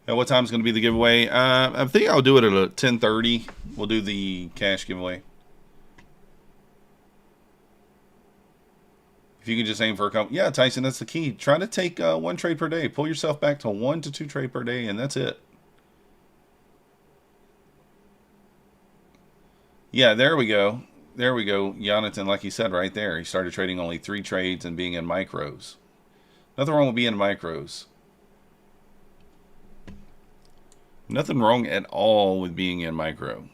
Now, what time is going to be the giveaway? I think I'll do it at 10:30. We'll do the cash giveaway. If you can just aim for a couple. Yeah, Tyson, that's the key. Try to take 1 trade per day. Pull yourself back to 1 to 2 trade per day, and that's it. Yeah, there we go. There we go. Jonathan, like he said right there, he started trading only 3 trades and being in micros. Nothing wrong with being in micros. Nothing wrong at all with being in micro.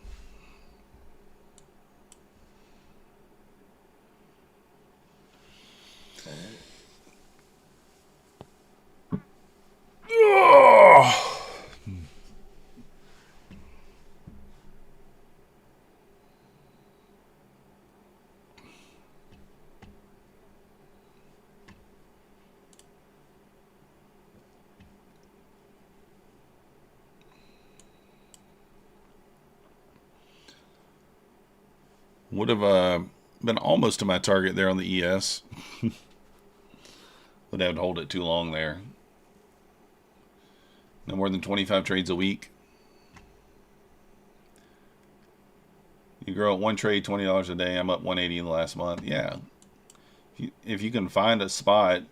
Would have been almost to my target there on the ES. Would have to hold it too long there. No more than 25 trades a week. You grow at 1 trade, $20 a day. I'm up 180 in the last month. Yeah. If you can find a spot.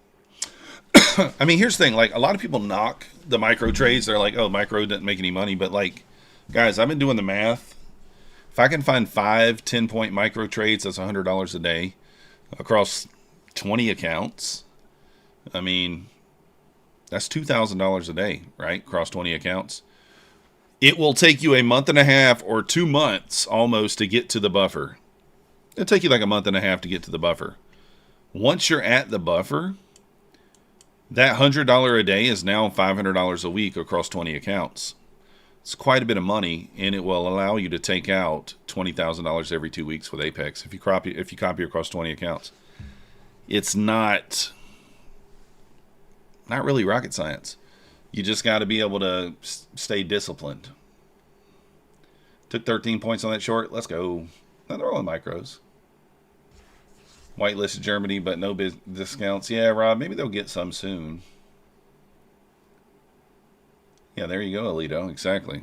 I mean, here's the thing. Like, a lot of people knock the micro trades. They're like, oh, micro didn't make any money. But, like, guys, I've been doing the math. If I can find 5 10-point micro trades, that's $100 a day across 20 accounts. I mean, that's $2,000 a day, right? Across 20 accounts. It will take you a month and a half or 2 months almost to get to the buffer. It'll take you like a month and a half to get to the buffer. Once you're at the buffer, that $100 a day is now $500 a week across 20 accounts. It's quite a bit of money, and it will allow you to take out $20,000 every 2 weeks with Apex if you copy across 20 accounts. It's not really rocket science. You just got to be able to stay disciplined. Took 13 points on that short. Let's go. No, they're all in micros. Whitelisted Germany, but no discounts. Yeah, Rob, maybe they'll get some soon. Yeah, there you go, Alito. Exactly.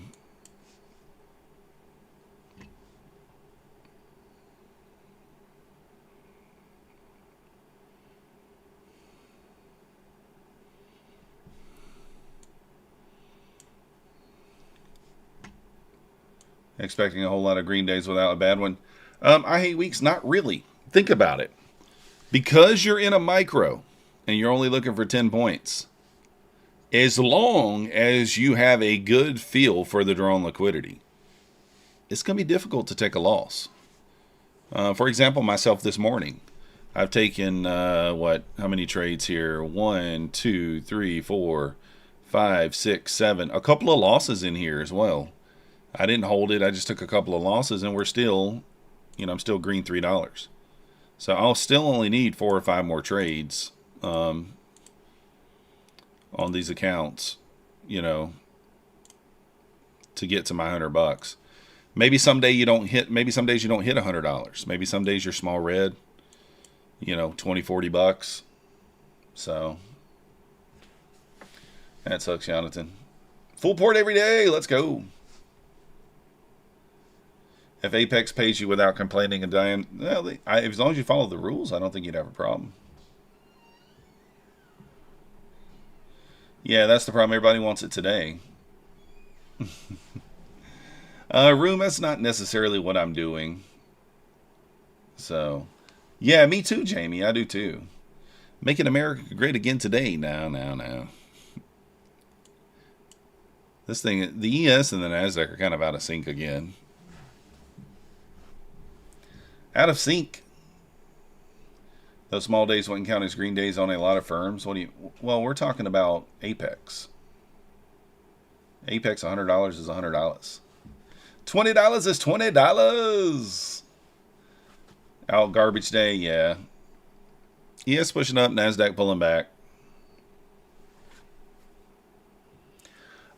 Expecting a whole lot of green days without a bad one. I hate weeks. Not really. Think about it. Because you're in a micro and you're only looking for 10 points, as long as you have a good feel for the drawn liquidity, it's going to be difficult to take a loss. For example, myself this morning, I've taken, how many trades here? 1, 2, 3, 4, 5, 6, 7. A couple of losses in here as well. I didn't hold it. I just took a couple of losses, and we're still, I'm still green $3. So I'll still only need 4 or 5 more trades on these accounts, to get to my $100. Maybe someday you don't hit. Maybe some days you don't hit $100. Maybe some days you're small red. $20, $40. So that sucks, Jonathan. Full port every day. Let's go. If Apex pays you without complaining and dying, well, as long as you follow the rules, I don't think you'd have a problem. Yeah, that's the problem. Everybody wants it today. Room, that's not necessarily what I'm doing. So, yeah, me too, Jamie. I do too. Making America great again today. No. This thing, the ES and the Nasdaq are kind of out of sync again. Out of sync. Those small days wouldn't count as green days on a lot of firms. Well, we're talking about Apex. Apex, $100 is $100. $20 is $20. Out garbage day, yeah. ES pushing up, Nasdaq pulling back.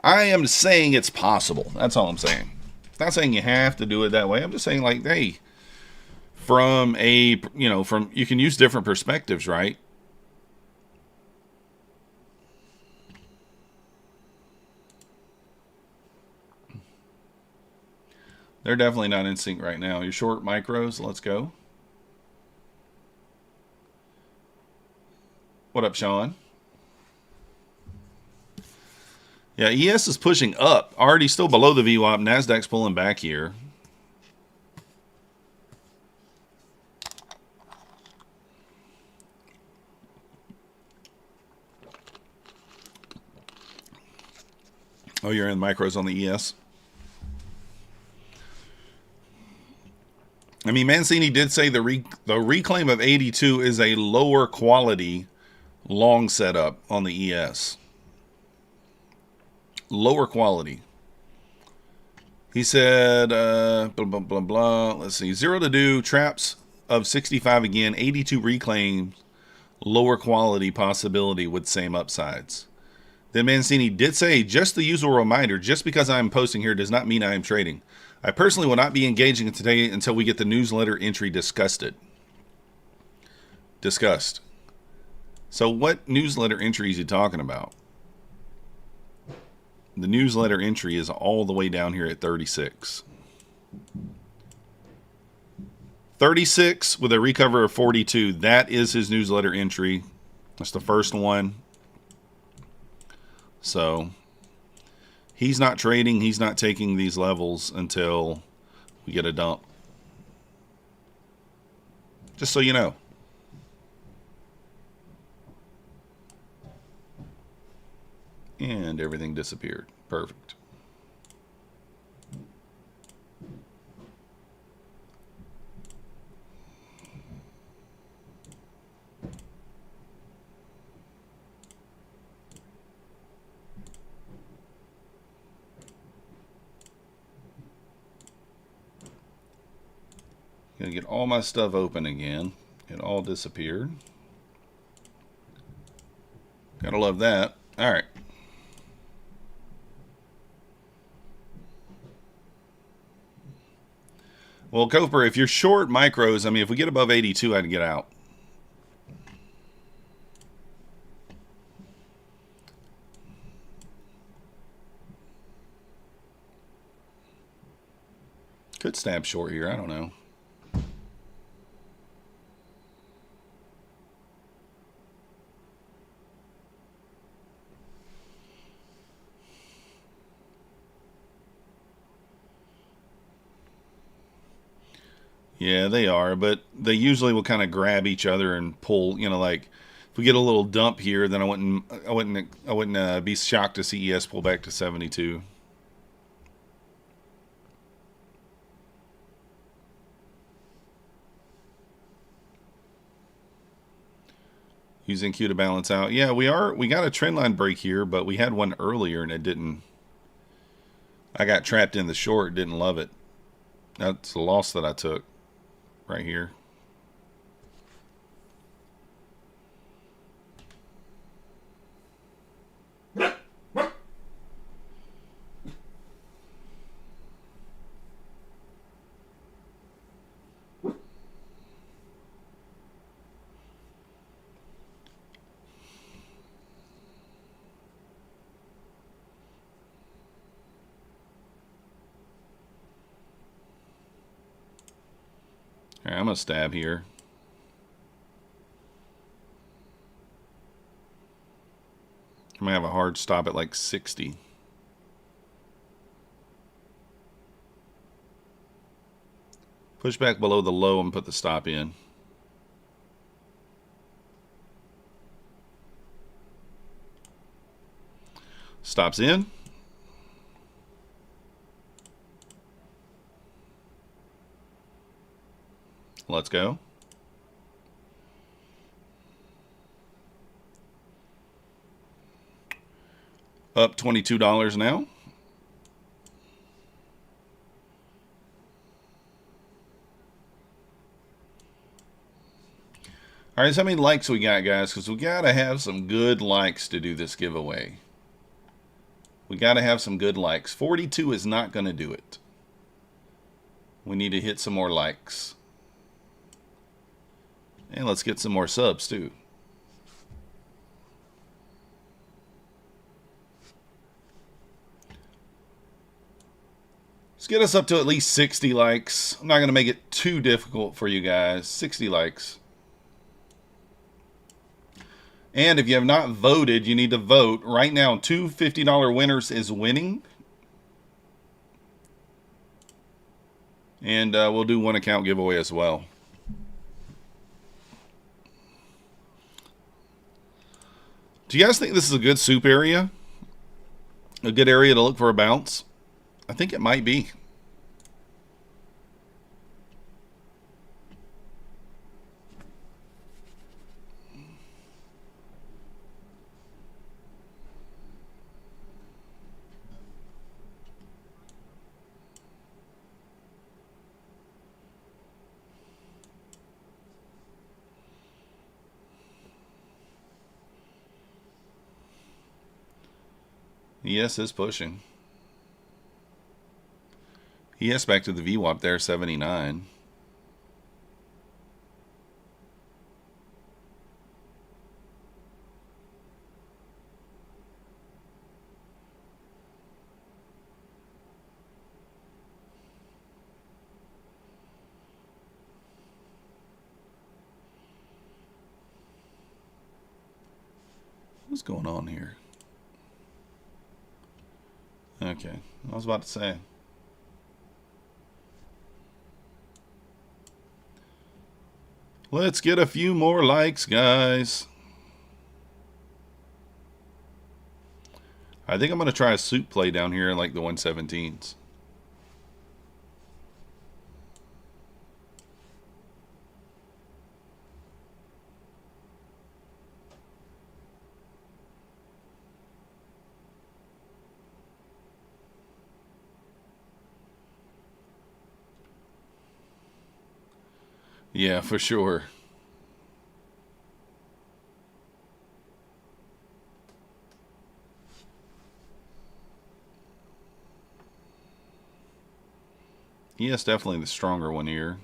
I am saying it's possible. That's all I'm saying. Not saying you have to do it that way. I'm just saying, like, hey, from a, you can use different perspectives, right? They're definitely not in sync right now. You're short micros. Let's go. What up, Sean? Yeah, ES is pushing up. Already still below the VWAP. Nasdaq's pulling back here. Oh, you're in micros on the ES. I mean, Mancini did say the reclaim of 82 is a lower quality long setup on the ES. Lower quality. He said, blah, blah, blah, blah. Let's see. 0 to do, traps of 65 again, 82 reclaims, lower quality possibility with same upsides. Then Mancini did say, just the usual reminder, just because I'm posting here does not mean I am trading. I personally will not be engaging in today until we get the newsletter entry discussed. So what newsletter entry is he talking about? The newsletter entry is all the way down here at 36. 36 with a recover of 42. That is his newsletter entry. That's the first one. So he's not trading. He's not taking these levels until we get a dump. Just so you know. And everything disappeared. Perfect. Gonna get all my stuff open again. It all disappeared. Gotta love that. All right. Well, Coper, if you're short micros, I mean, if we get above 82, I'd get out. Could stab short here. I don't know. Yeah, they are, but they usually will kind of grab each other and pull. You know, like if we get a little dump here, then I wouldn't be shocked to see ES pull back to 72. Using Q to balance out. Yeah, we got a trend line break here, but we had one earlier and it didn't. I got trapped in the short, didn't love it. That's the loss that I took right here. All right, I'm going to stab here. I'm going to have a hard stop at like 60. Push back below the low and put the stop in. Stops in. Let's go. Up $22 now. All right, so how many likes we got, guys? Because we got to have some good likes to do this giveaway. We got to have some good likes. 42 is not going to do it. We need to hit some more likes. And let's get some more subs too. Let's get us up to at least 60 likes. I'm not going to make it too difficult for you guys. 60 likes. And if you have not voted, you need to vote. Right now, two $50 winners is winning. And we'll do one account giveaway as well. Do you guys think this is a good soup area? A good area to look for a bounce? I think it might be. ES is pushing. ES back to the VWAP there, 79. What's going on here? Okay, I was about to say. Let's get a few more likes, guys. I think I'm going to try a soup play down here in like the 117s. Yeah, for sure. Yes, definitely the stronger one here.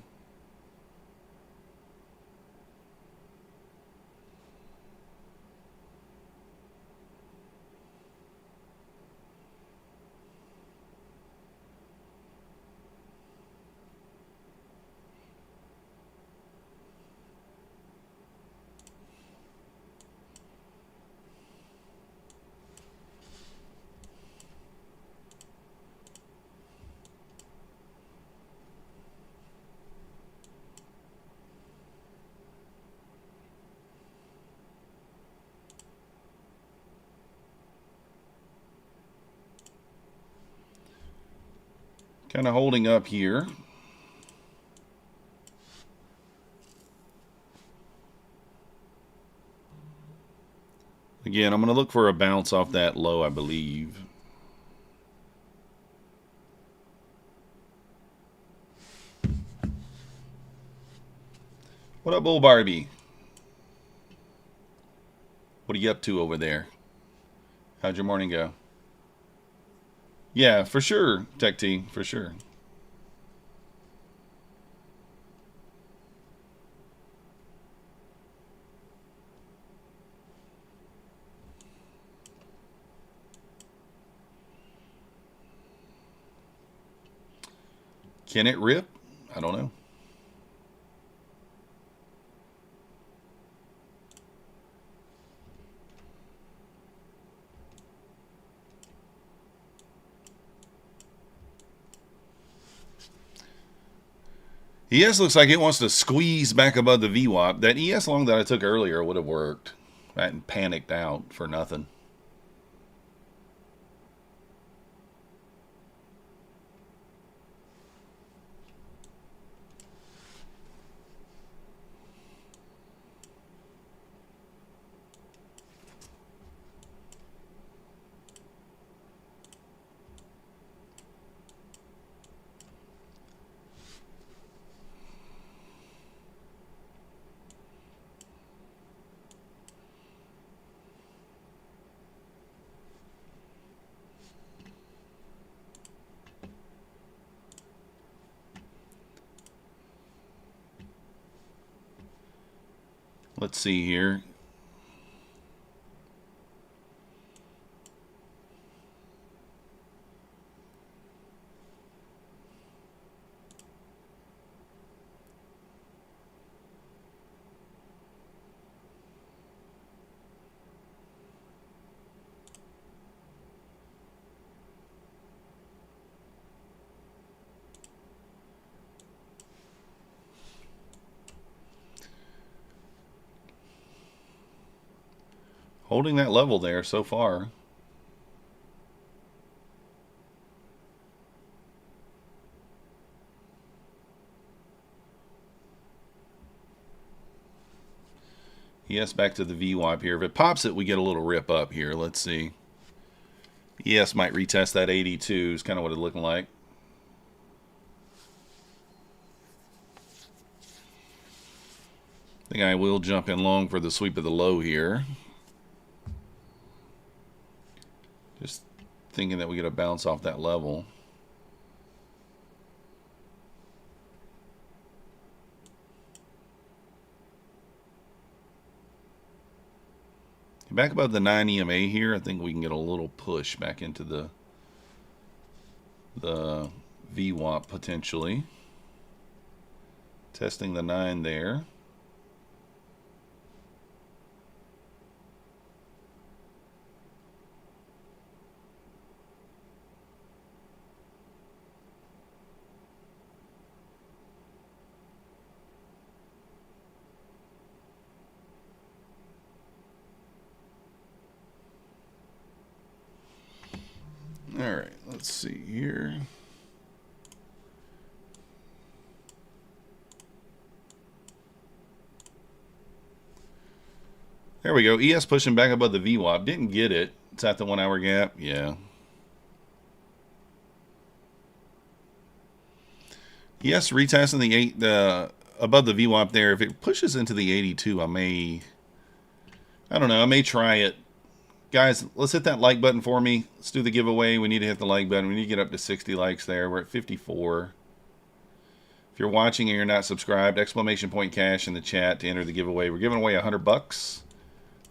Kind of holding up here. Again, I'm going to look for a bounce off that low, I believe. What up, Bull Barbie? What are you up to over there? How'd your morning go? Yeah, for sure, Tech T, for sure. Can it rip? I don't know. ES looks like it wants to squeeze back above the VWAP. That ES long that I took earlier would have worked. I hadn't panicked out for nothing. Let's see here. Holding that level there so far. Yes, back to the VWAP here. If it pops it, we get a little rip up here. Let's see. Yes, might retest that 82 is kind of what it's looking like. I think I will jump in long for the sweep of the low here. Just thinking that we get a bounce off that level. Back above the 9 EMA here, I think we can get a little push back into the VWAP potentially. Testing the 9 there. All right, let's see here. There we go. ES pushing back above the VWAP. Didn't get it. It's at the 1 hour gap. Yeah. ES retesting the 8 above the VWAP there. If it pushes into the 82, I don't know. I may try it. Guys, let's hit that like button for me. Let's do the giveaway. We need to hit the like button. We need to get up to 60 likes there. We're at 54. If you're watching and you're not subscribed, exclamation point cash in the chat to enter the giveaway. We're giving away $100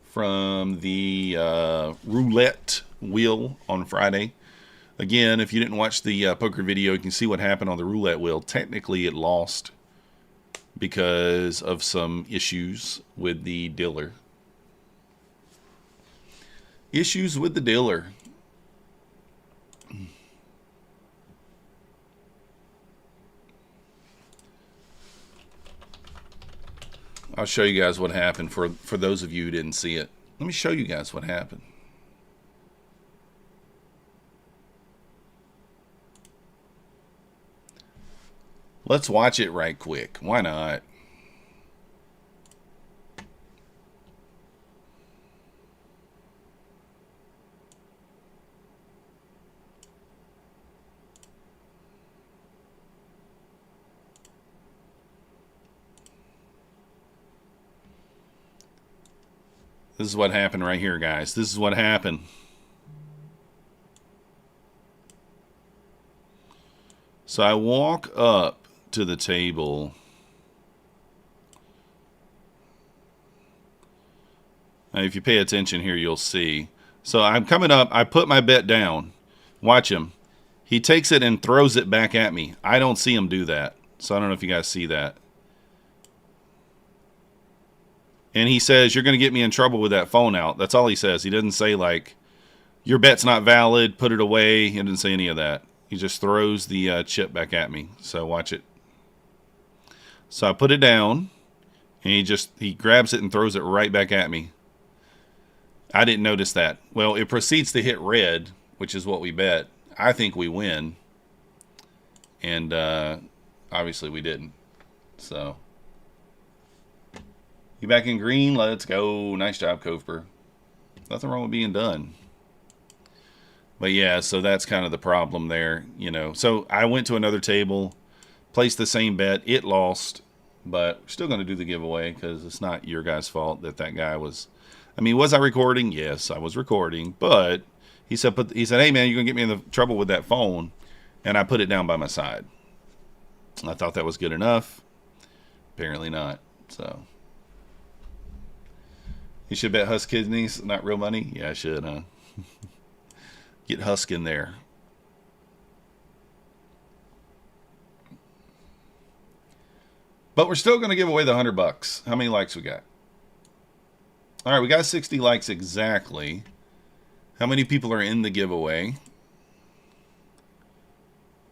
from the roulette wheel on Friday. Again, if you didn't watch the poker video, you can see what happened on the roulette wheel. Technically, it lost because of some issues with the dealer. Issues with the dealer. I'll show you guys what happened for those of you who didn't see it. Let me show you guys what happened. Let's watch it right quick. Why not? This is what happened right here, guys. This is what happened. So I walk up to the table. Now, if you pay attention here, you'll see. So I'm coming up. I put my bet down. Watch him. He takes it and throws it back at me. I don't see him do that. So I don't know if you guys see that. And he says, you're going to get me in trouble with that phone out. That's all he says. He doesn't say, like, your bet's not valid, put it away. He didn't say any of that. He just throws the chip back at me. So watch it. So I put it down, and he grabs it and throws it right back at me. I didn't notice that. Well, it proceeds to hit red, which is what we bet. I think we win. And obviously we didn't. So... you back in green? Let's go. Nice job, Cover. Nothing wrong with being done. But yeah, so that's kind of the problem there, you know. So I went to another table, placed the same bet. It lost, but we're still going to do the giveaway because it's not your guys' fault that guy was. I mean, was I recording? Yes, I was recording. But he said, hey, man, you're going to get me in the trouble with that phone. And I put it down by my side. I thought that was good enough. Apparently not. So... You should bet Husk kidneys, not real money. Yeah, I should, huh? Get Husk in there. But we're still going to give away the $100. How many likes we got? All right, we got 60 likes exactly. How many people are in the giveaway?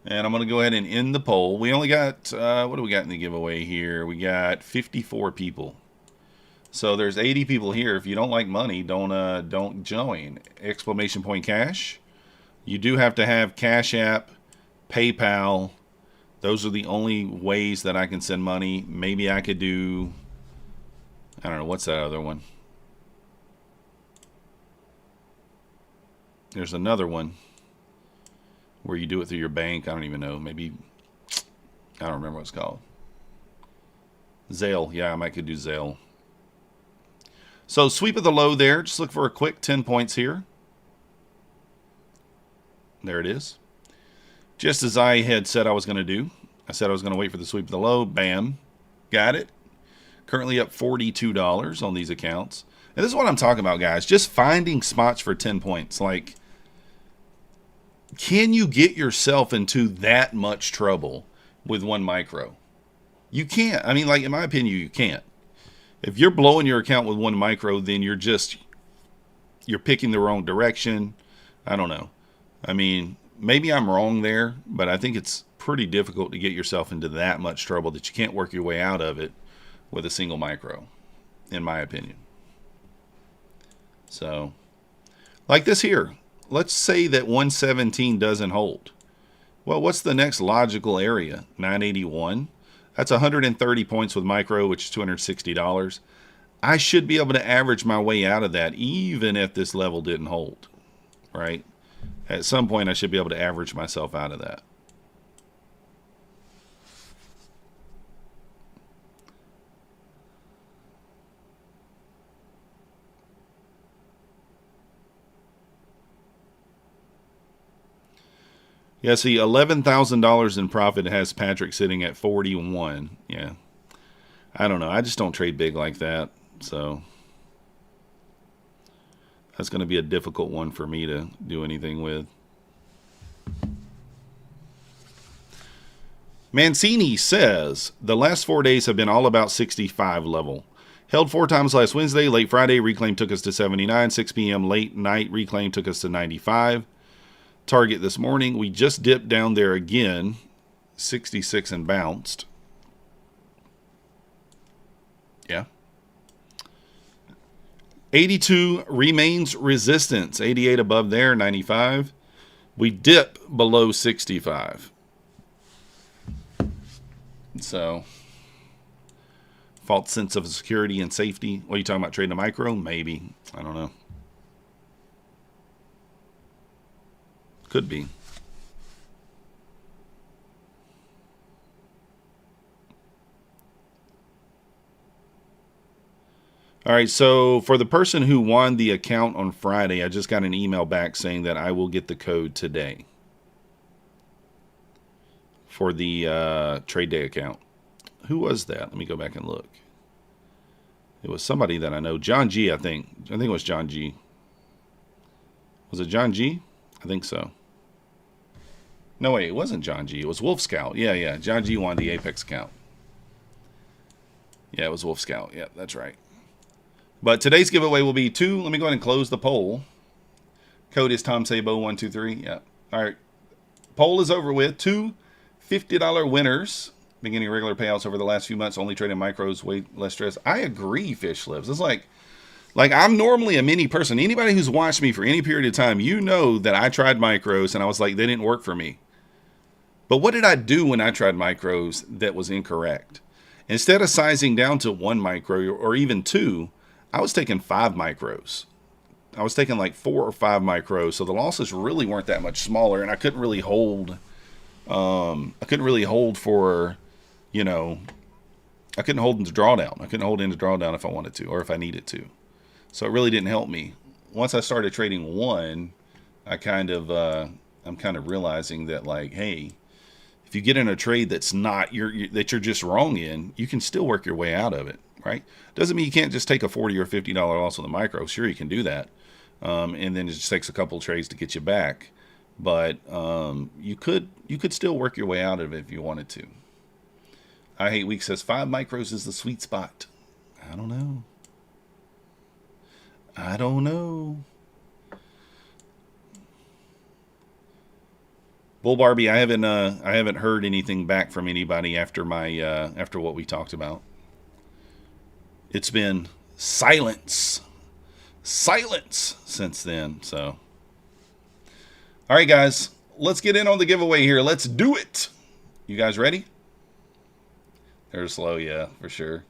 And I'm going to go ahead and end the poll. We only got, what do we got in the giveaway here? We got 54 people. So there's 80 people here. If you don't like money, don't join. Exclamation point cash. You do have to have Cash App, PayPal. Those are the only ways that I can send money. Maybe I could do, I don't know, what's that other one? There's another one where you do it through your bank. I don't even know. Maybe, I don't remember what it's called. Zelle. Yeah, I might could do Zelle. So sweep of the low there. Just look for a quick 10 points here. There it is. Just as I had said I was going to do. I said I was going to wait for the sweep of the low. Bam. Got it. Currently up $42 on these accounts. And this is what I'm talking about, guys. Just finding spots for 10 points. Like, can you get yourself into that much trouble with one micro? You can't. I mean, like, in my opinion, you can't. If you're blowing your account with one micro, then you're picking the wrong direction. I don't know. I mean, maybe I'm wrong there, but I think it's pretty difficult to get yourself into that much trouble that you can't work your way out of it with a single micro, in my opinion. So, like this here. Let's say that 117 doesn't hold. Well, what's the next logical area? 981. That's 130 points with micro, which is $260. I should be able to average my way out of that even if this level didn't hold, right? At some point, I should be able to average myself out of that. Yeah, see, $11,000 in profit has Patrick sitting at 41. Yeah. I don't know. I just don't trade big like that. So that's going to be a difficult one for me to do anything with. Mancini says, the last 4 days have been all about 65 level. Held 4 times last Wednesday. Late Friday, reclaim took us to 79. 6 p.m. late night, reclaim took us to 95. Target this morning, we just dipped down there again, 66 and bounced. Yeah. 82 remains resistance, 88 above there, 95. We dip below 65. So, false sense of security and safety. What are you talking about, trading a micro? Maybe. I don't know. Could be. All right, so for the person who won the account on Friday, I just got an email back saying that I will get the code today for the trade day account. Who was that? Let me go back and look. It was somebody that I know. John G, I think. I think it was John G. Was it John G? I think so. No, wait, it wasn't John G. It was Wolf Scout. Yeah. John G won the Apex account. Yeah, it was Wolf Scout. Yeah, that's right. But today's giveaway will be 2. Let me go ahead and close the poll. Code is TomSabo123. Yeah. All right. Poll is over with. 2 $50 winners. Beginning regular payouts over the last few months. Only trading micros. Way less stress. I agree, Fish Lives. It's like I'm normally a mini person. Anybody who's watched me for any period of time, you know that I tried micros and I was like, they didn't work for me. But what did I do when I tried micros that was incorrect? Instead of sizing down to 1 micro or even 2, I was taking 5 micros. I was taking like 4 or 5 micros. So the losses really weren't that much smaller, and I couldn't really hold. I couldn't really hold for, I couldn't hold into drawdown. I couldn't hold into drawdown if I wanted to or if I needed to. So it really didn't help me. Once I started trading 1, I'm kind of realizing that, like, hey, if you get in a trade that's not that you're just wrong in, you can still work your way out of it, right? Doesn't mean you can't just take a $40 or $50 loss on the micro. Sure, you can do that. And then it just takes a couple of trades to get you back. But you could still work your way out of it if you wanted to. I Hate Week says 5 micros is the sweet spot. I don't know. I don't know. Bull Barbie, I haven't heard anything back from anybody after my after what we talked about. It's been silence since then. So, all right, guys, let's get in on the giveaway here. Let's do it. You guys ready? They're slow, yeah, for sure.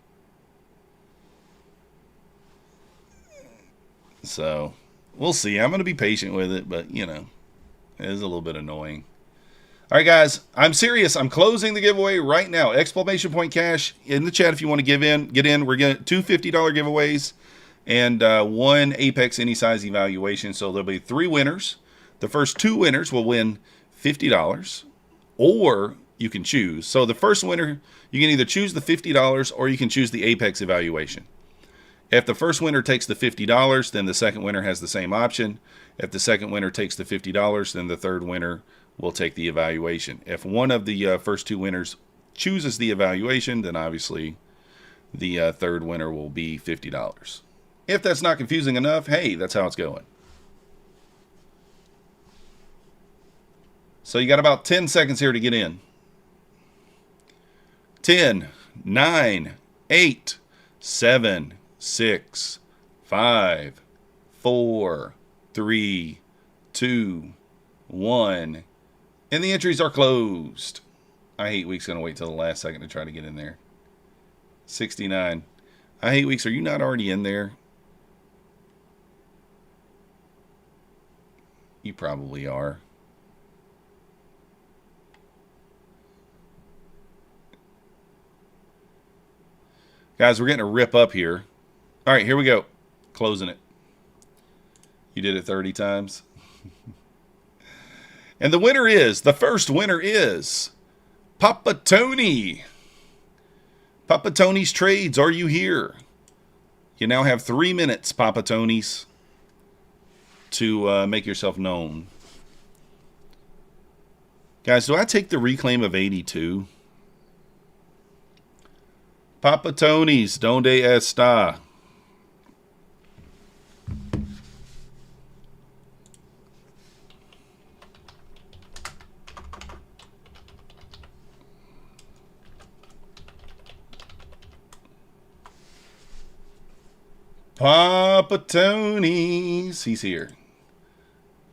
So, we'll see. I'm going to be patient with it, but, you know, it is a little bit annoying. All right, guys, I'm serious. I'm closing the giveaway right now. Exclamation point cash in the chat if you want to get in. We're getting 2 $50 giveaways and 1 Apex any size evaluation. So there'll be 3 winners. The first 2 winners will win $50, or you can choose. So the first winner, you can either choose the $50 or you can choose the Apex evaluation. If the first winner takes the $50, then the second winner has the same option. If the second winner takes the $50, then the third winner will take the evaluation. If one of the first 2 winners chooses the evaluation, then obviously the third winner will be $50. If that's not confusing enough, hey, that's how it's going. So you got about 10 seconds here to get in. 10, 9, 8, 7, 6, 5, 4, 3, 2, 1. And the entries are closed. I Hate Week's going to wait till the last second to try to get in there. 69. I Hate Weeks, are you not already in there? You probably are. Guys, we're getting a rip up here. All right, here we go. Closing it. You did it 30 times. And the first winner is Papa Tony. Papa Tony's Trades, are you here? You now have 3 minutes, Papa Tony's, to make yourself known. Guys, do I take the reclaim of 82? Papa Tony's, donde está? Papa Tony's. He's here.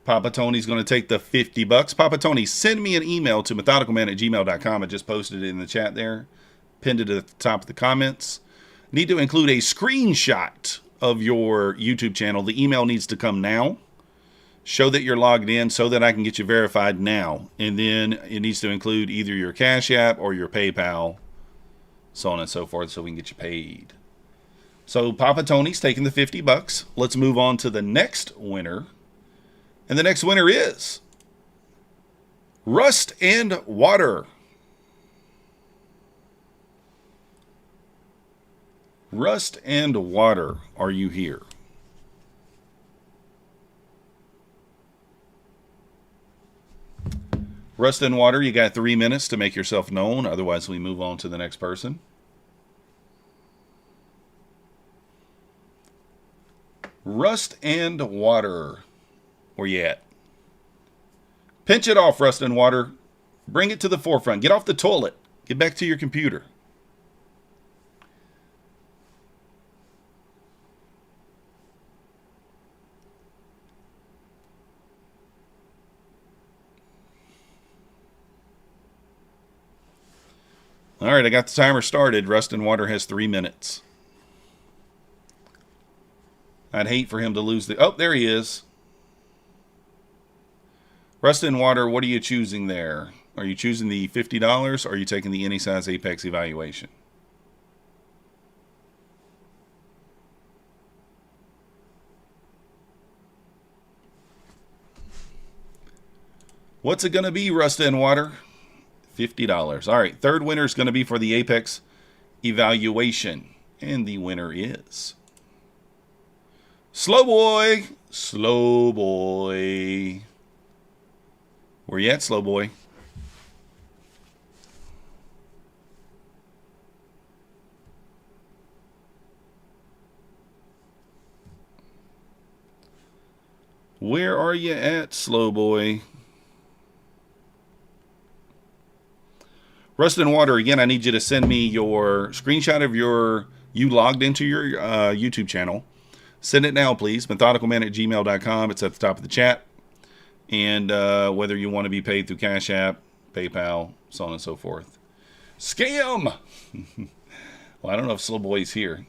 Papa Tony's going to take the $50. Papa Tony, send me an email to methodicalman@gmail.com. I just posted it in the chat there. Pinned it at the top of the comments. Need to include a screenshot of your YouTube channel. The email needs to come now. Show that you're logged in so that I can get you verified now. And then it needs to include either your Cash App or your PayPal, so on and so forth, so we can get you paid. So Papa Tony's taking the $50. Let's move on to the next winner. And the next winner is Rust and Water. Rust and Water, are you here? Rust and Water, you got 3 minutes to make yourself known. Otherwise, we move on to the next person. Rust and Water. Where you at? Pinch it off, Rust and Water. Bring it to the forefront. Get off the toilet. Get back to your computer. All right, I got the timer started. Rust and Water has 3 minutes. I'd hate for him to lose the... Oh, there he is. Rust and Water, what are you choosing there? Are you choosing the $50 or are you taking the any size Apex evaluation? What's it going to be, Rust and Water? $50. All right, third winner is going to be for the Apex evaluation. And the winner is Slow Boy. Slow Boy. Where you at, Slow Boy? Where are you at, Slow Boy? Rust and Water, again, I need you to send me your screenshot of you logged into your YouTube channel. Send it now, please. methodicalman@gmail.com. It's at the top of the chat. And whether you want to be paid through Cash App, PayPal, so on and so forth. Scam! Well, I don't know if Slow Boy's here.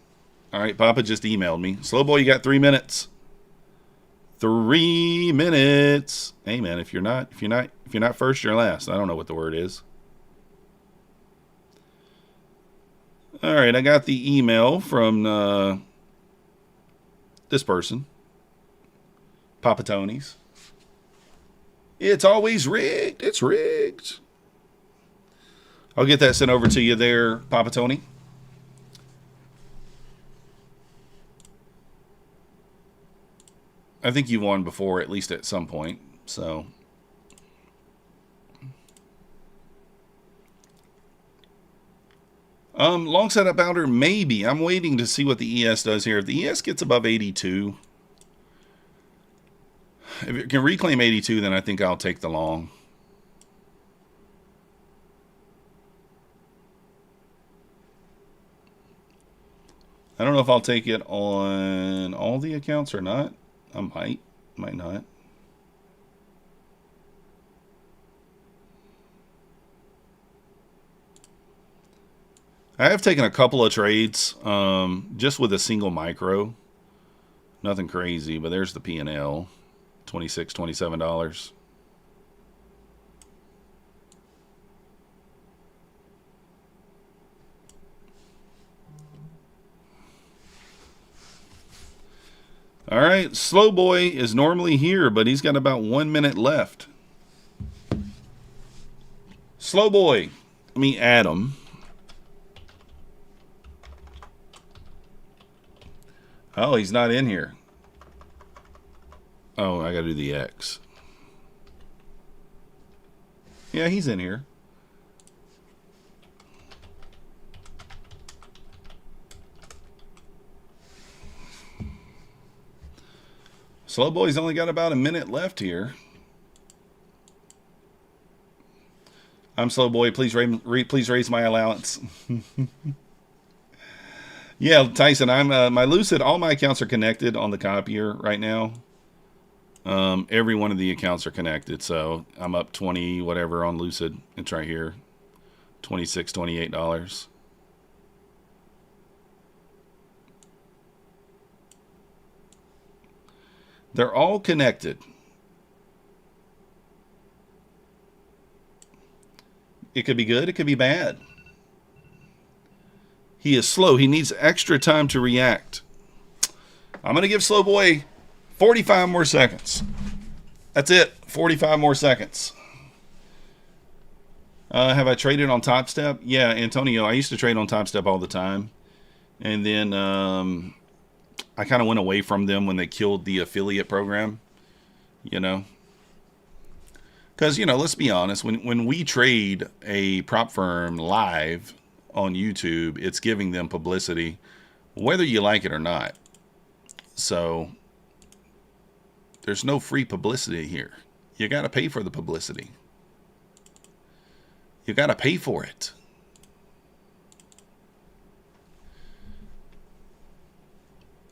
All right, Papa just emailed me. Slow Boy, you got 3 minutes. 3 minutes. Hey man, if you're not first, you're last. I don't know what the word is. All right, I got the email from this person, Papa Tony's. It's always rigged. It's rigged. I'll get that sent over to you there, Papa Tony. I think you won before, at least at some point. So, long setup outer, maybe. I'm waiting to see what the ES does here. If the ES gets above 82, if it can reclaim 82, then I think I'll take the long. I don't know if I'll take it on all the accounts or not. I might not. I have taken a couple of trades just with a single micro. Nothing crazy, but there's the P&L. $26, $27. All right, Slow Boy is normally here, but he's got about 1 minute left. Slow Boy, let me add him. Oh, he's not in here. Oh, I gotta do the X. Yeah, he's in here. Slow Boy's only got about a minute left here. I'm Slow Boy. Please raise my allowance. Yeah, Tyson, I'm my Lucid. All my accounts are connected on the copier right now. Every one of the accounts are connected, so I'm up 20 whatever on Lucid. It's right here, $26, $28. They're all connected. It could be good, it could be bad. He is slow. He needs extra time to react. I'm going to give Slow Boy 45 more seconds. That's it. 45 more seconds. Have I traded on Top Step? Yeah, Antonio, I used to trade on Top Step all the time. And then I kind of went away from them when they killed the affiliate program. You know? Because, you know, let's be honest. When we trade a prop firm live on YouTube, it's giving them publicity, whether you like it or not. So there's no free publicity here. You got to pay for the publicity. You got to pay for it.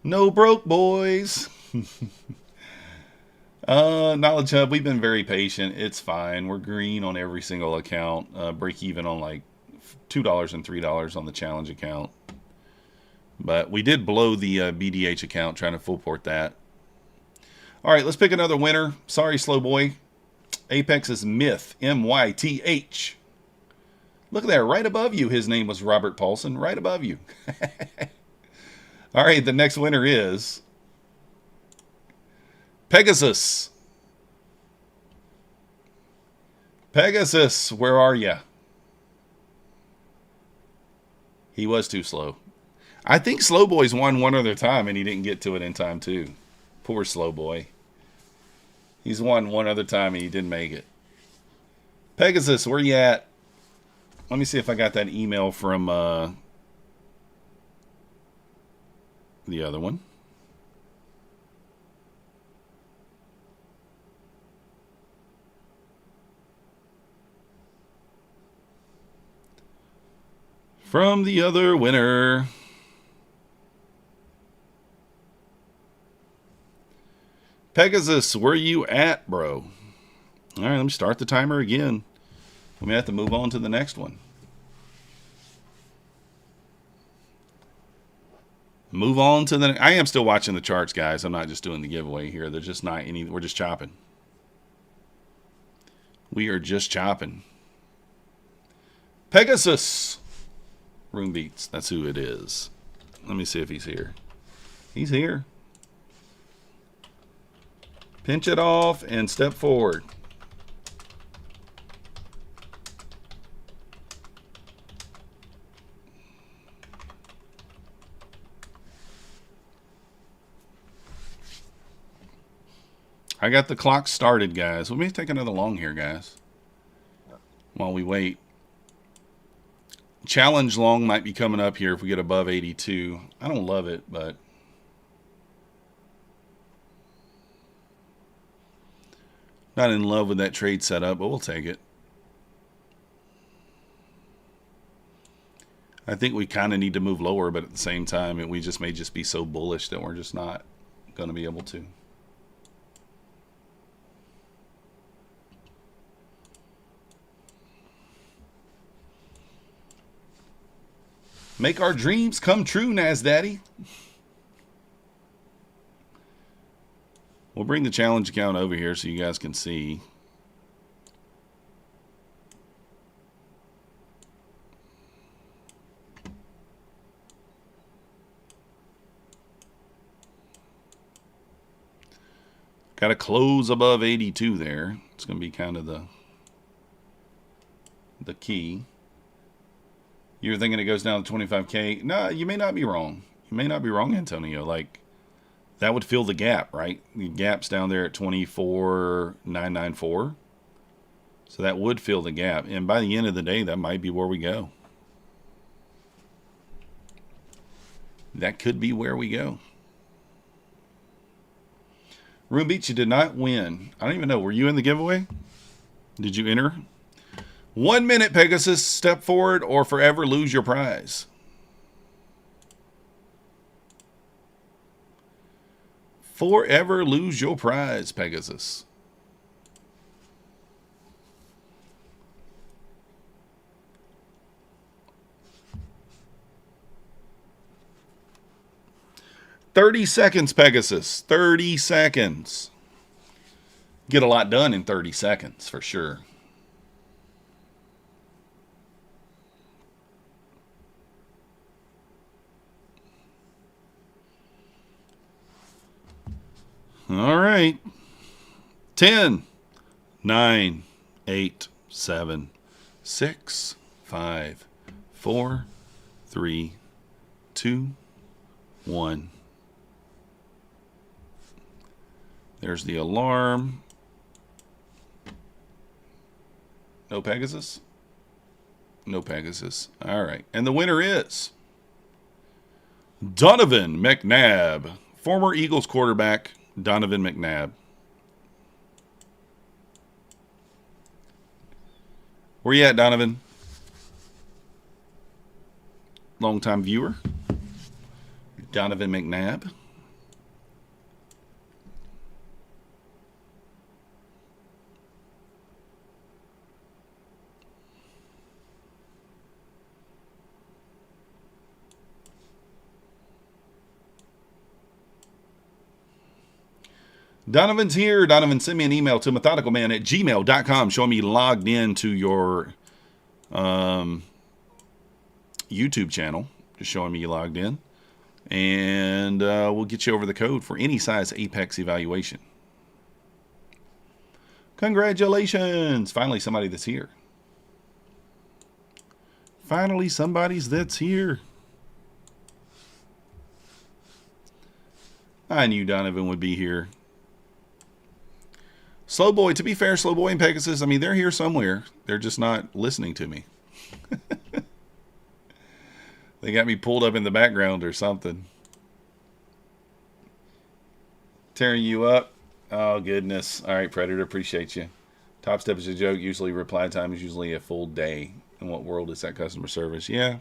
No broke boys. Knowledge Hub, we've been very patient. It's fine. We're green on every single account. Break even on like $2 and $3 on the challenge account. But we did blow the BDH account trying to full port that. All right, let's pick another winner. Sorry, Slow Boy. Apex is Myth, M-Y-T-H. Look at that, right above you. His name was Robert Paulson, right above you. All right, the next winner is Pegasus. Pegasus, where are you? He was too slow. I think Slow Boy's won one other time, and he didn't get to it in time, too. Poor Slow Boy. He's won one other time, and he didn't make it. Pegasus, where you at? Let me see if I got that email from the other one. From the other winner. Pegasus, where you at, bro? All right, let me start the timer again. We may have to move on to the next one. Move on to the... I am still watching the charts, guys. I'm not just doing the giveaway here. They're just not any... We're just chopping. We are just chopping. Pegasus. Room Beats. That's who it is. Let me see if he's here. He's here. Pinch it off and step forward. I got the clock started, guys. Let me take another long here, guys, while we wait. Challenge long might be coming up here if we get above 82. I don't love it, but not in love with that trade setup, but we'll take it. I think we kind of need to move lower, but at the same time, we just may just be so bullish that we're just not going to be able to. Make our dreams come true, NasDaddy. We'll bring the challenge account over here so you guys can see. Got to close above 82 there. It's going to be kind of the key. You're thinking it goes down to 25K? No, you may not be wrong. You may not be wrong, Antonio. Like, that would fill the gap, right? The gap's down there at 24,994. So that would fill the gap. And by the end of the day, that might be where we go. That could be where we go. Room Beach, you did not win. I don't even know. Were you in the giveaway? Did you enter? 1 minute, Pegasus. Step forward or forever lose your prize. Forever lose your prize, Pegasus. "30 seconds, Pegasus. 30 seconds. Get a lot done in 30 seconds, for sure. All right. 10, 9, 8, 7, 6, 5, 4, 3, 2, 1. There's the alarm. No Pegasus? No Pegasus. All right. And the winner is Donovan McNabb, former Eagles quarterback. Donovan McNabb. Where you at, Donovan? Longtime viewer. Donovan McNabb. Donovan's here. Donovan, send me an email to methodicalman@gmail.com showing me logged in to your YouTube channel. Just showing me you logged in. And we'll get you over the code for any size Apex evaluation. Congratulations. Finally, somebody that's here. Finally, somebody's that's here. I knew Donovan would be here. Slow Boy, to be fair, Slow Boy and Pegasus, I mean, they're here somewhere. They're just not listening to me. They got me pulled up in the background or something. Tearing you up. Oh, goodness. All right, Predator, appreciate you. Top Step is a joke. Usually reply time is usually a full day. In what world is that customer service? Yeah.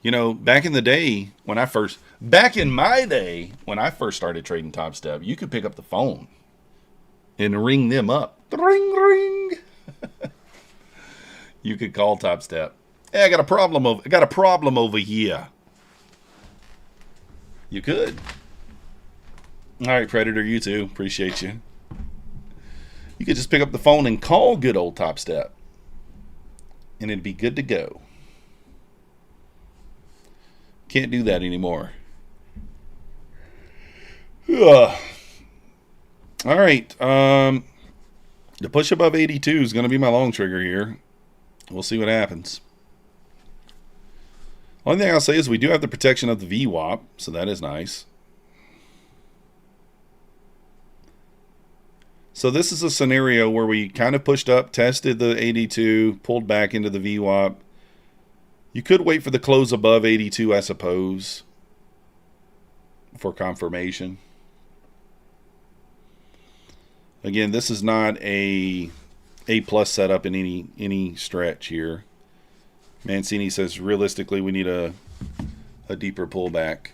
You know, back in the day when I first, back in my day when I first started trading Top Step, you could pick up the phone and ring them up. Ring, ring. You could call Top Step. Hey, I got a problem over here. You could. All right, Predator, you too. Appreciate you. You could just pick up the phone and call good old Top Step, and it'd be good to go. Can't do that anymore. Ugh. All right. The push above 82 is going to be my long trigger here. We'll see what happens. Only thing I'll say is we do have the protection of the VWAP, so that is nice. So this is a scenario where we kind of pushed up, tested the 82, pulled back into the VWAP. You could wait for the close above 82, I suppose, for confirmation. Again, this is not a A+ setup in any stretch here. Mancini says realistically we need a deeper pullback.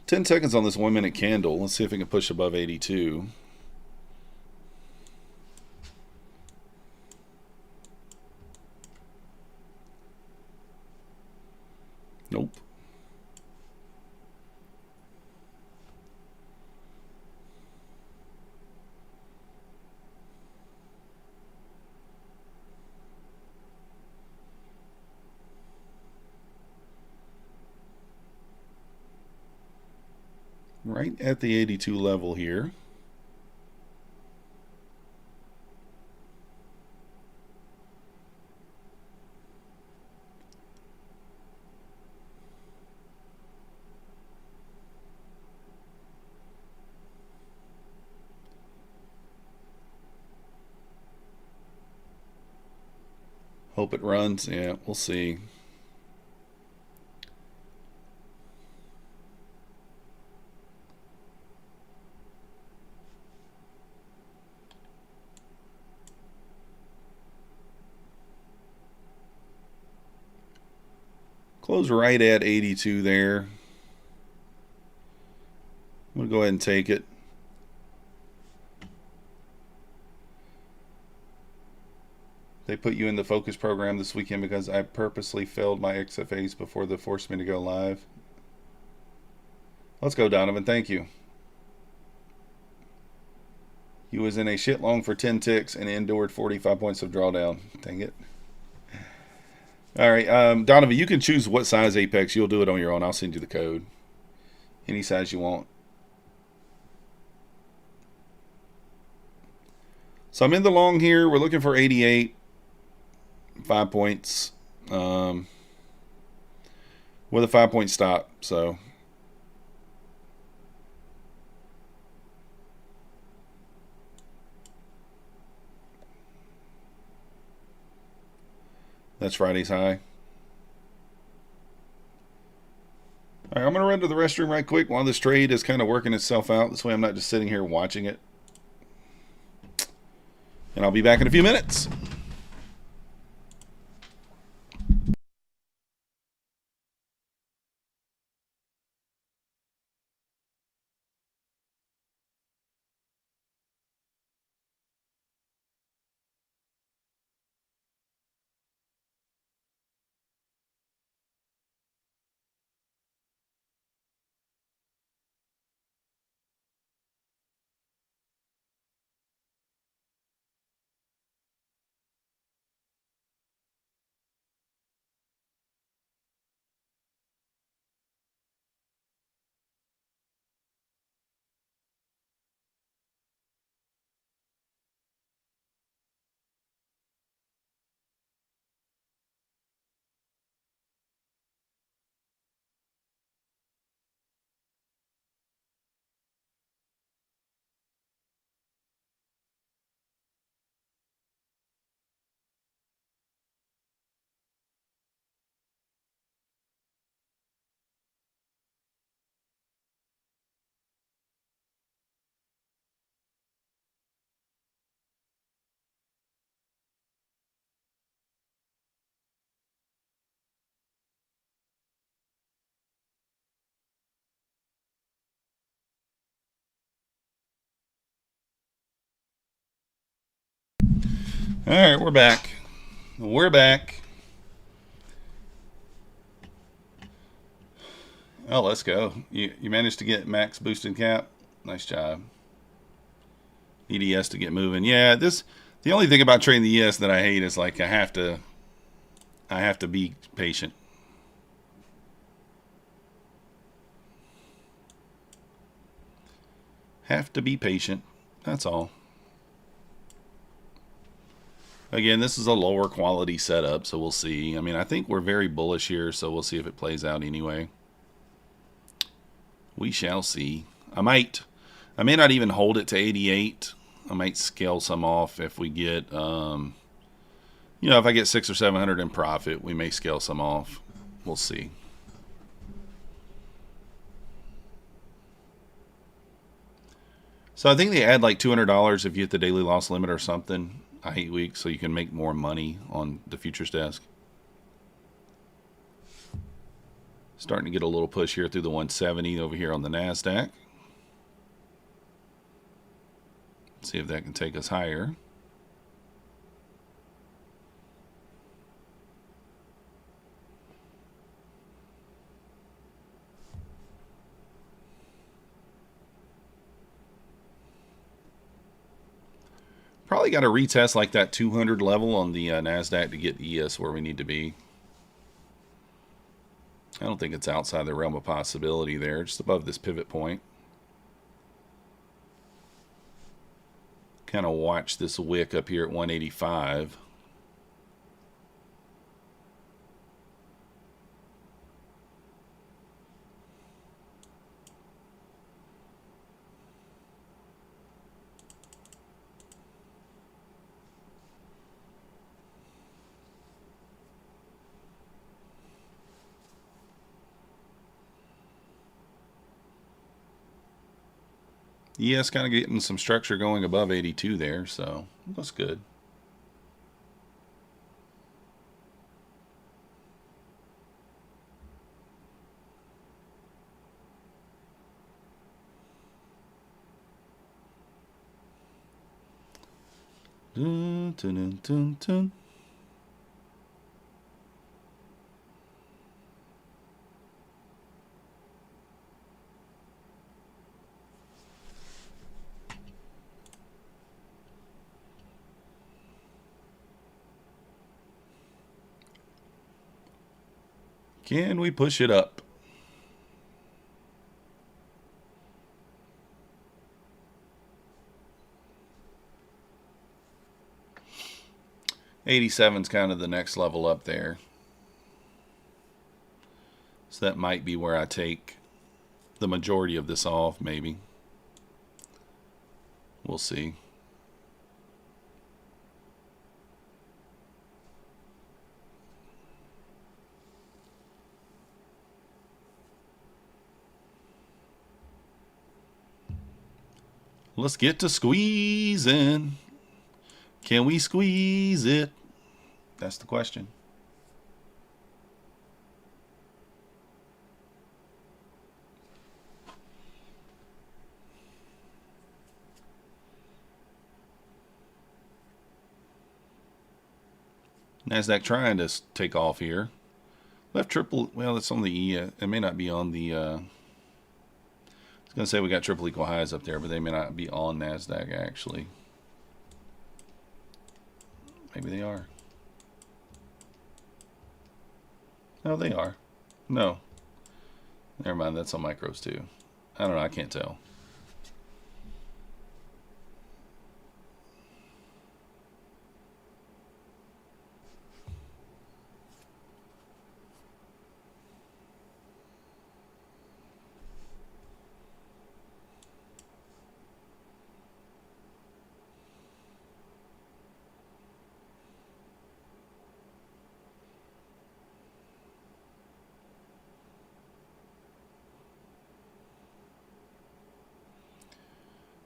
Ten seconds on this 1 minute candle. Let's see if we can push above 82. Nope. Right at the 82 level here. Hope it runs. Yeah, we'll see. Close right at 82 there. I'm going to go ahead and take it. They put you in the focus program this weekend because I purposely failed my XFAs before they forced me to go live. Let's go, Donovan. Thank you. He was in a shit long for 10 ticks and endured 45 points of drawdown. Dang it. All right, Donovan, you can choose what size Apex. You'll do it on your own. I'll send you the code. Any size you want. So I'm in the long here. We're looking for 88. 5 points. With a 5-point stop. So that's Friday's high. All right, I'm going to run to the restroom right quick while this trade is kind of working itself out. This way I'm not just sitting here watching it. And I'll be back in a few minutes. All right, we're back. We're back. Oh, let's go. You managed to get max boosted cap. Nice job. Need ES to get moving. Yeah, the only thing about trading the ES that I hate is like I have to be patient. Have to be patient. That's all. Again, this is a lower quality setup, so we'll see. I mean, I think we're very bullish here, so we'll see if it plays out anyway. We shall see. I may not even hold it to 88. I might scale some off if we get, if I get 600 or 700 in profit, we may scale some off. We'll see. So I think they add like $200 if you hit the daily loss limit or something. I hate weeks, so you can make more money on the futures desk. Starting to get a little push here through the 170 over here on the Nasdaq. See if that can take us higher. Probably got to retest like that 200 level on the Nasdaq to get ES where we need to be. I don't think it's outside the realm of possibility there, just above this pivot point. Kind of watch this wick up here at 185. ES kind of getting some structure going above 82 there, so that's good. Dun, dun, dun, dun, dun. Can we push it up? '87's kind of the next level up there. So that might be where I take the majority of this off, maybe. We'll see. Let's get to squeezing. Can we squeeze it? That's the question. Nasdaq trying to take off here. Left triple. Well, it's on the E. It may not be on the. I was gonna say we got triple equal highs up there, but they may not be on Nasdaq actually. Maybe they are. No, they are. No. Never mind. That's on micros too. I don't know. I can't tell.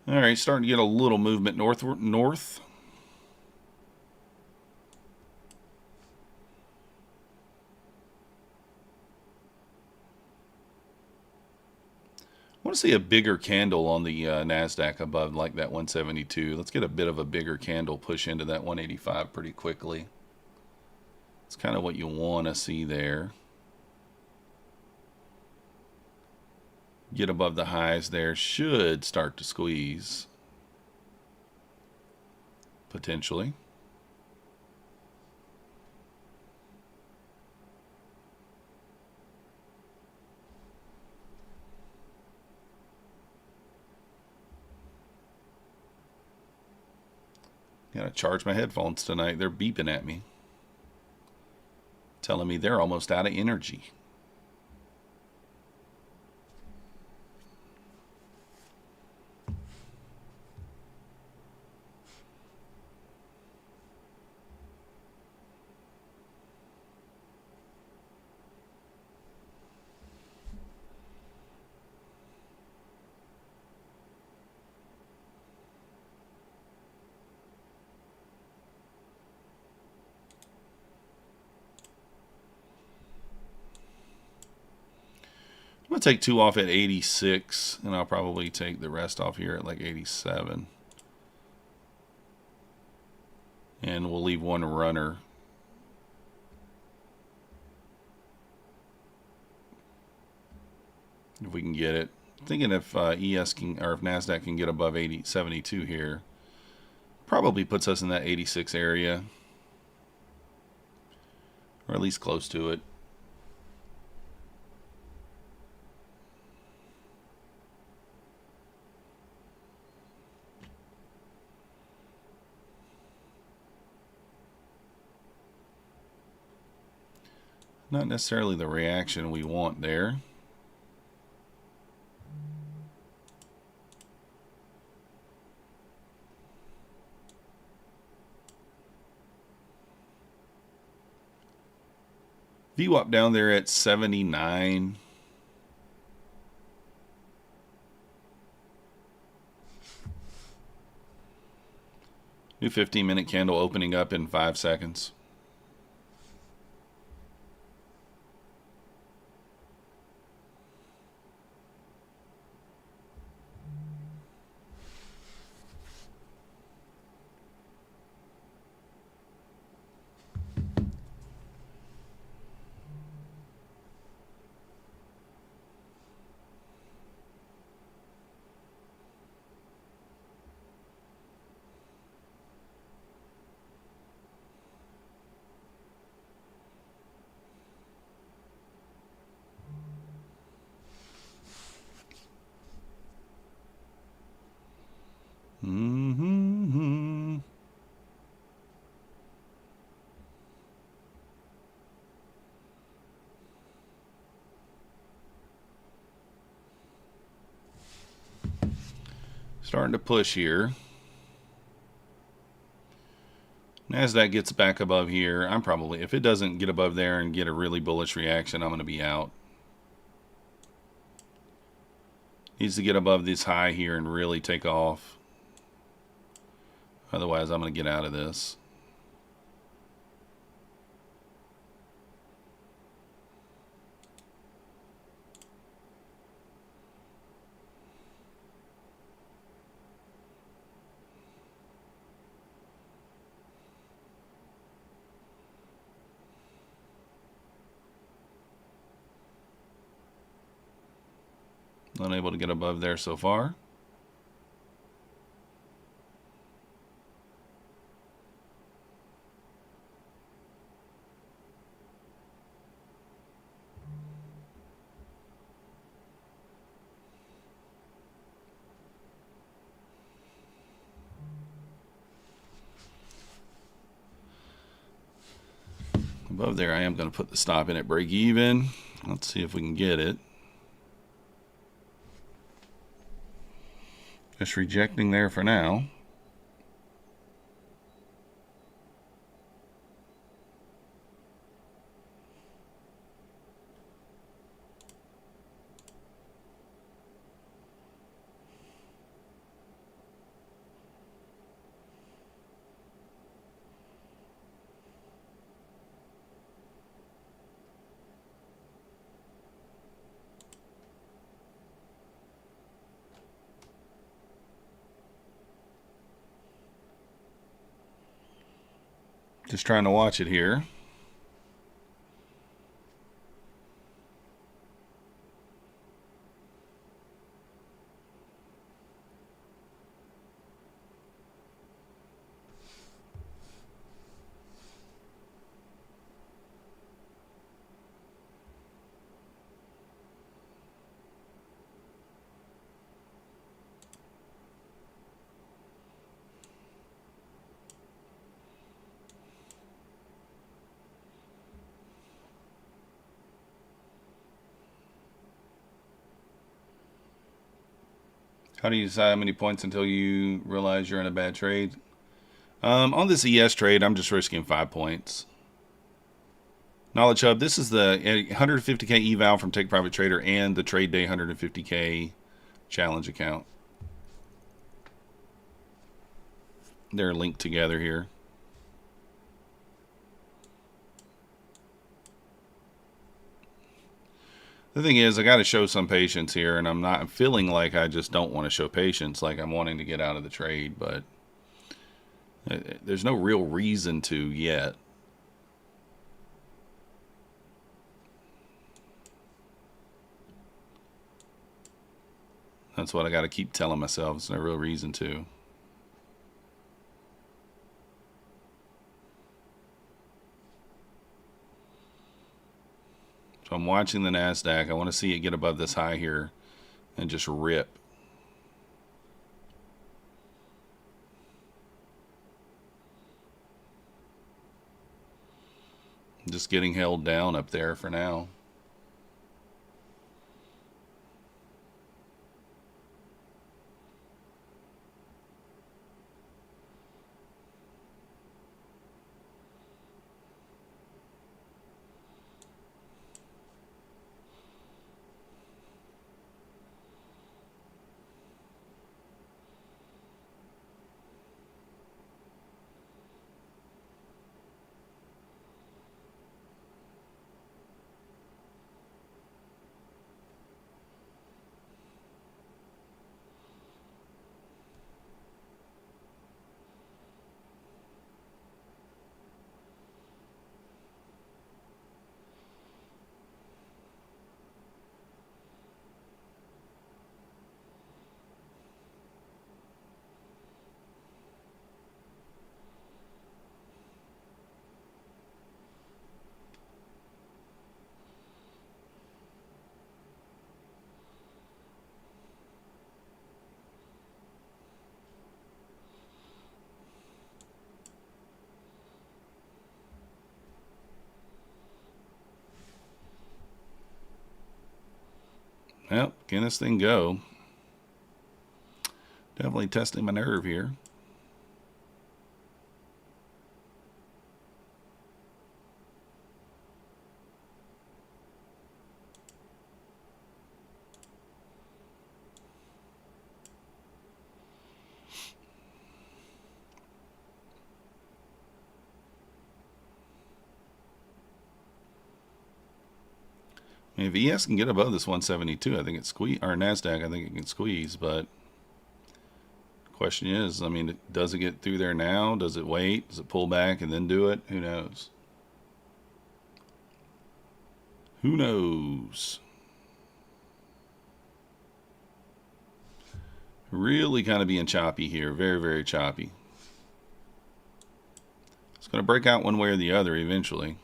All right, starting to get a little movement north. want to see a bigger candle on the Nasdaq above like that 172. Let's get a bit of a bigger candle, push into that 185 pretty quickly. It's kind of what you want to see there. Get above the highs there, should start to squeeze potentially. Gotta charge my headphones tonight. They're beeping at me, telling me they're almost out of energy. I'm going to take 2 off at 86, and I'll probably take the rest off here at like 87. And we'll leave one runner. If we can get it. I'm thinking if ES can, or if Nasdaq can get above 72 here, probably puts us in that 86 area. Or at least close to it. Not necessarily the reaction we want there. VWAP down there at 79. New 15-minute candle opening up in 5 seconds. Starting to push here. Nasdaq gets back above here. I'm probably, if it doesn't get above there and get a really bullish reaction, I'm going to be out. Needs to get above this high here and really take off. Otherwise, I'm going to get out of this. Unable to get above there so far. Above there, I am going to put the stop in at break even. Let's see if we can get it. Just rejecting there for now. Just trying to watch it here. How do you decide how many points until you realize you're in a bad trade? On this ES trade, I'm just risking 5 points. Knowledge Hub, this is the 150k eval from Take Private Trader and the Trade Day 150k challenge account. They're linked together here. The thing is, I got to show some patience here, and I'm feeling like I just don't want to show patience, like I'm wanting to get out of the trade, but there's no real reason to yet. That's what I got to keep telling myself. There's no real reason to. So I'm watching the Nasdaq. I want to see it get above this high here and just rip. Just getting held down up there for now. Well, can this thing go? Definitely testing my nerve here. I mean, if ES can get above this 172, I think it's squeeze, or Nasdaq, I think it can squeeze, but the question is, I mean, does it get through there now? Does it wait? Does it pull back and then do it? Who knows? Who knows? Really kind of being choppy here. Very, very choppy. It's going to break out one way or the other eventually.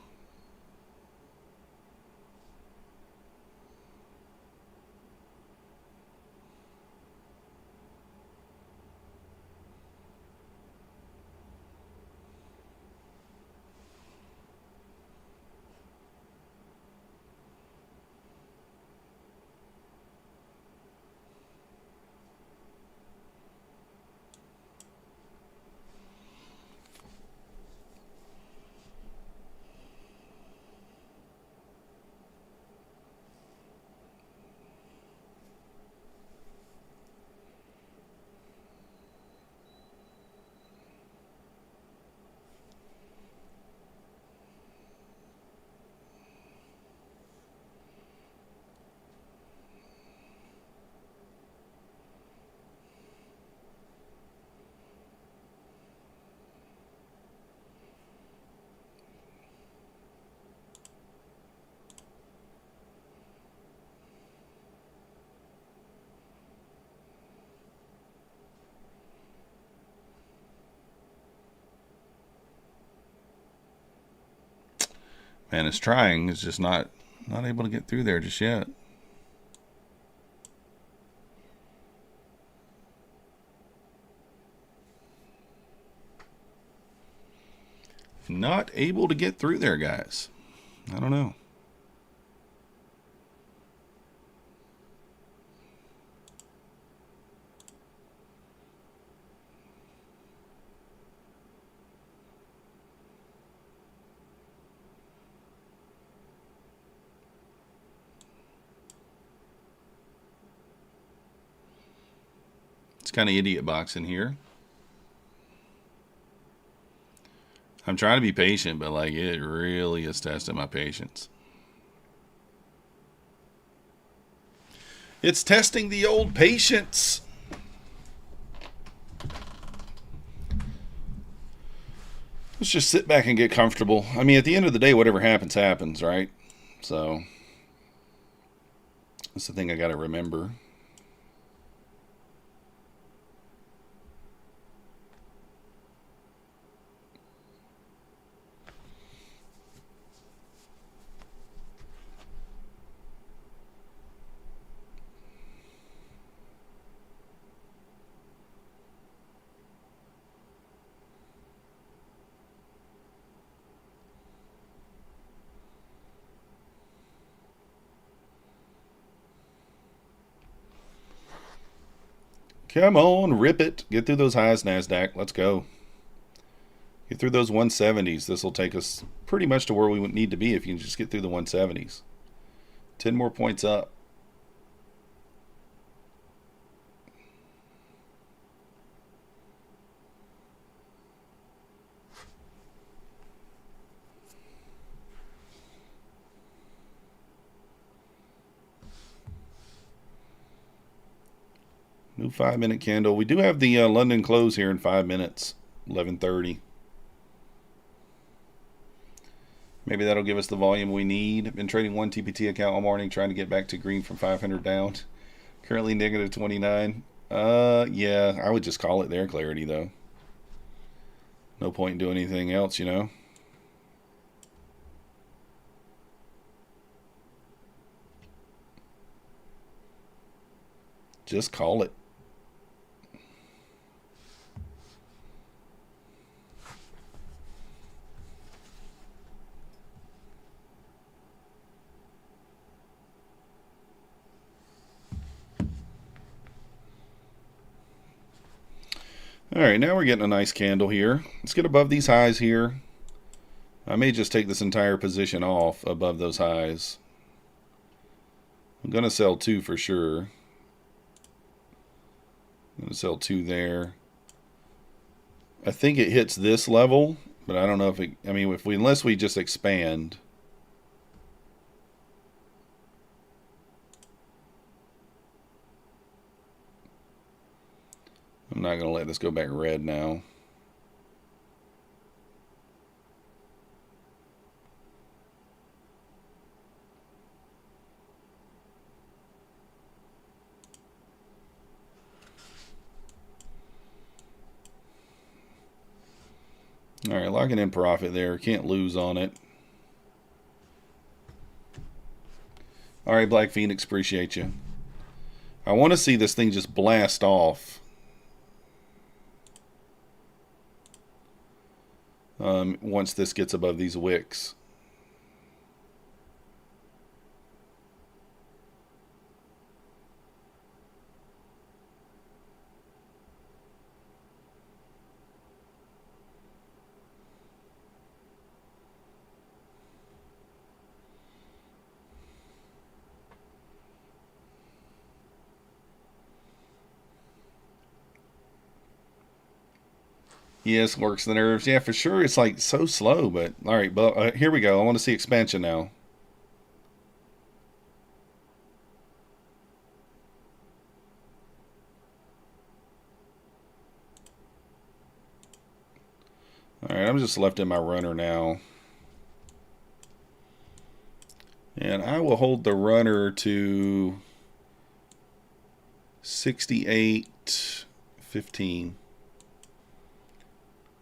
And it's trying. It's just not able to get through there just yet. Not able to get through there, guys. I don't know. It's kind of idiot boxing here. I'm trying to be patient, but like it really is testing my patience. It's testing the old patience. Let's just sit back and get comfortable. I mean, at the end of the day, whatever happens, happens, right? So that's the thing I got to remember. Come on, rip it. Get through those highs, Nasdaq. Let's go. Get through those 170s. This will take us pretty much to where we would need to be if you can just get through the 170s. 10 more points up. New 5-minute candle. We do have the London close here in 5 minutes, 11:30. Maybe that'll give us the volume we need. Been trading one TPT account all morning, trying to get back to green from 500 down. Currently negative 29. Yeah, I would just call it there, clarity, though. No point in doing anything else, you know. Just call it. Alright, now we're getting a nice candle here. Let's get above these highs here. I may just take this entire position off above those highs. I'm going to sell 2 for sure. I'm going to sell 2 there. I think it hits this level, but I don't know if it, I mean, unless we just expand. I'm not going to let this go back red now. All right, locking in profit there. Can't lose on it. All right, Black Phoenix, appreciate you. I want to see this thing just blast off. Once this gets above these wicks. Yes, works the nerves. Yeah, for sure. It's like so slow, but all right. But here we go. I want to see expansion now. All right, I'm just left in my runner now. And I will hold the runner to 68.15.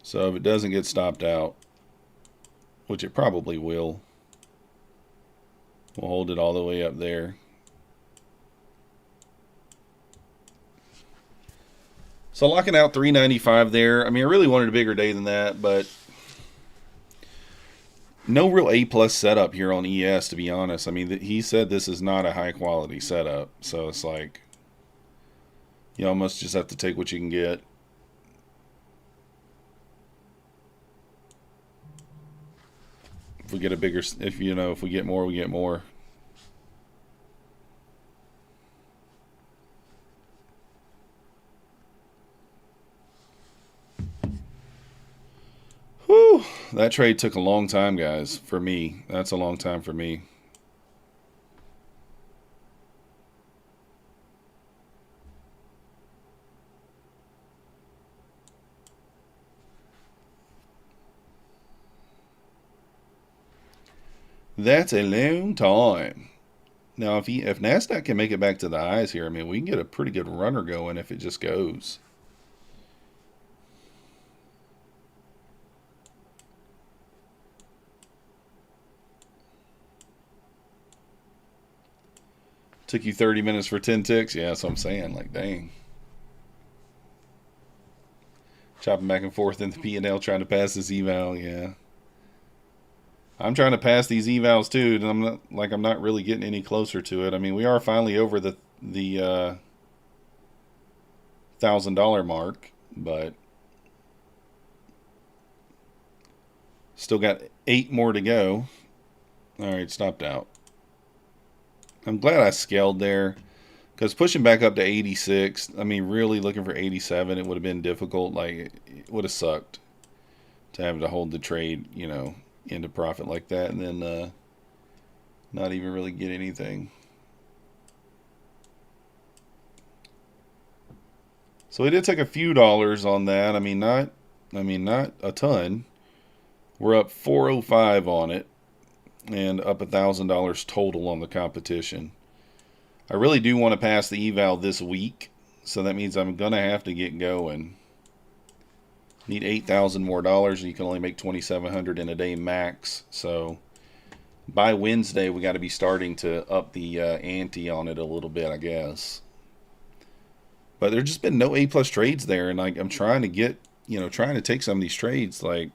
So if it doesn't get stopped out, which it probably will. We'll hold it all the way up there. So locking out 395 there. I mean, I really wanted a bigger day than that, but no real A+ setup here on ES, to be honest. I mean, he said this is not a high quality setup, so it's like you almost just have to take what you can get. If we get a bigger, if we get more, we get more. Whew, that trade took a long time, guys, for me. That's a long time for me. That's a long time. Now, if Nasdaq can make it back to the highs here, I mean, we can get a pretty good runner going if it just goes. Took you 30 minutes for 10 ticks? Yeah, that's what I'm saying. Like, dang. Chopping back and forth in the P&L trying to pass this eval, yeah. I'm trying to pass these evals too, and I'm not really getting any closer to it. I mean, we are finally over the $1,000 mark, but still got 8 more to go. All right, stopped out. I'm glad I scaled there, because pushing back up to 86, I mean, really looking for 87, it would have been difficult. Like, it would have sucked to have to hold the trade, into profit like that, and then not even really get anything. So we did take a few dollars on that. I mean, not a ton. We're up 405 on it, and up $1,000 total on the competition. I really do want to pass the eval this week, so that means I'm gonna have to get going. Need $8,000 more dollars, and you can only make $2,700 in a day max. So by Wednesday, we got to be starting to up the ante on it a little bit, I guess. But there's just been no A+ trades there, and I'm trying to get, trying to take some of these trades, and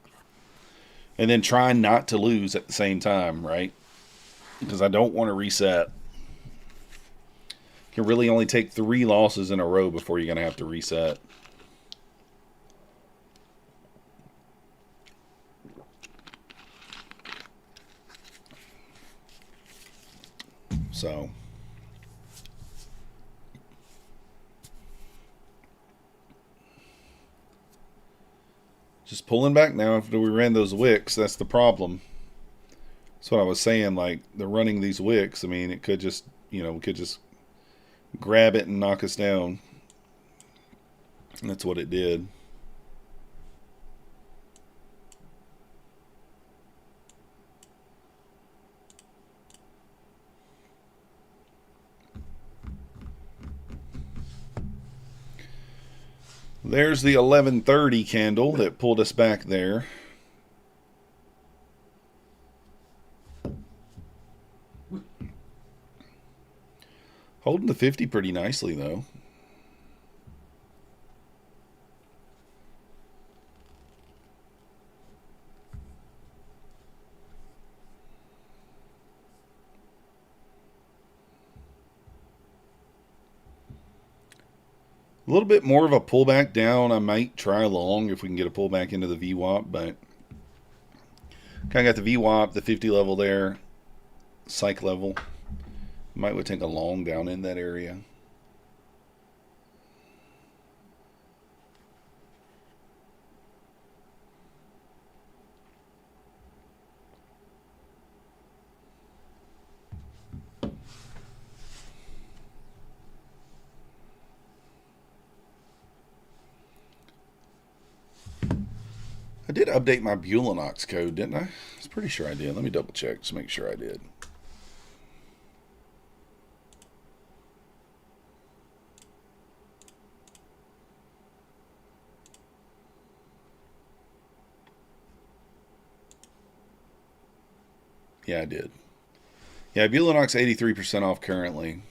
then trying not to lose at the same time, right? Because I don't want to reset. You can really only take 3 losses in a row before you're going to have to reset. So just pulling back now after we ran those wicks. That's the problem. That's what I was saying. Like, they're running these wicks. I mean, it could just, we could just grab it and knock us down. And that's what it did. There's the 11:30 candle that pulled us back there. Holding the 50 pretty nicely, though. A little bit more of a pullback down. I might try long if we can get a pullback into the VWAP, but kind of got the VWAP, the 50 level there, psych level. Might would take a long down in that area. I did update my Bulenox code, didn't I? I was pretty sure I did. Let me double check to make sure I did. Yeah, I did. Yeah, Bulanox 83% off currently.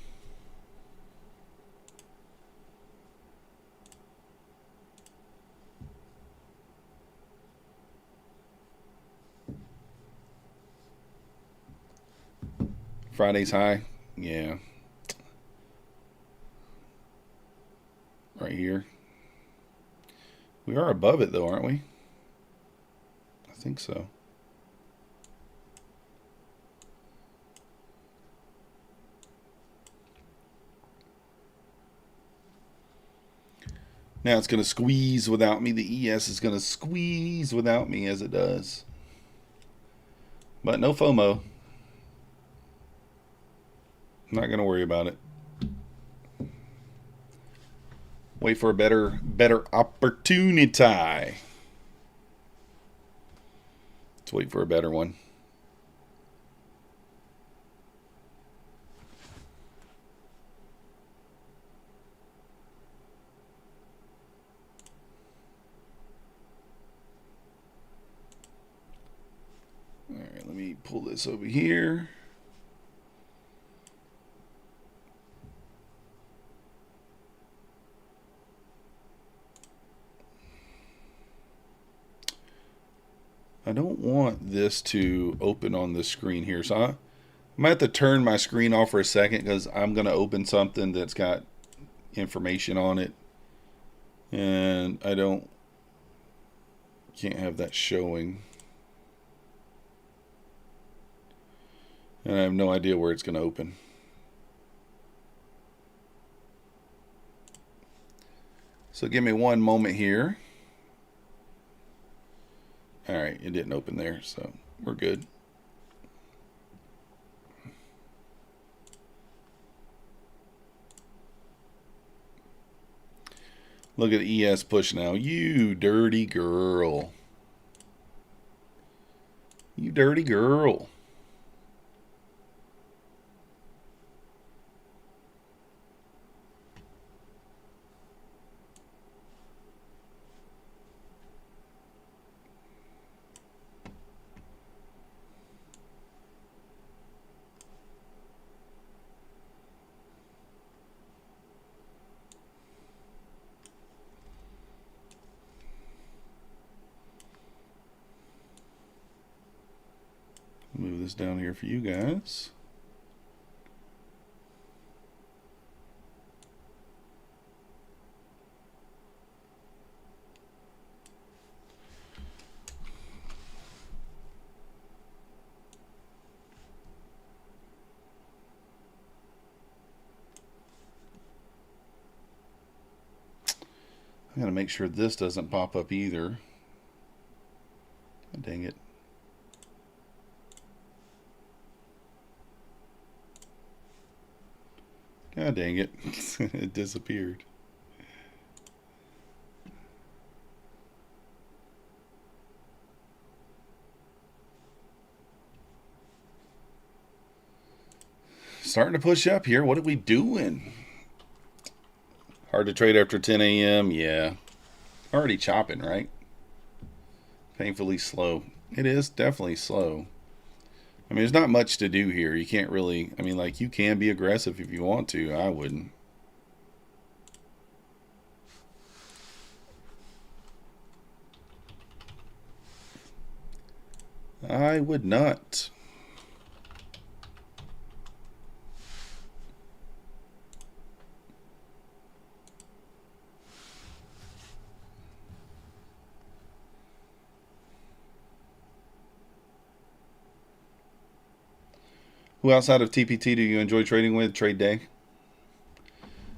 Friday's high. Yeah. Right here. We are above it though, aren't we? I think so. Now it's going to squeeze without me. The ES is going to squeeze without me as it does. But no FOMO. Not going to worry about it. Wait for a better opportunity. Let's wait for a better one. All right, let me pull this over here. I don't want this to open on the screen here, so I'm going to have to turn my screen off for a second because I'm going to open something that's got information on it, and can't have that showing, and I have no idea where it's going to open. So give me one moment here. All right, it didn't open there, so we're good. Look at ES push now. You dirty girl. You dirty girl. Move this down here for you guys. I gotta make sure this doesn't pop up either. Oh, dang it. God dang it. It disappeared. Starting to push up here. What are we doing? Hard to trade after 10 a.m. Yeah. Already chopping, right? Painfully slow. It is definitely slow. I mean, there's not much to do here. You can't really, I mean, like, you can be aggressive if you want to. I wouldn't. I would not. Who outside of TPT do you enjoy trading with? Trade Day.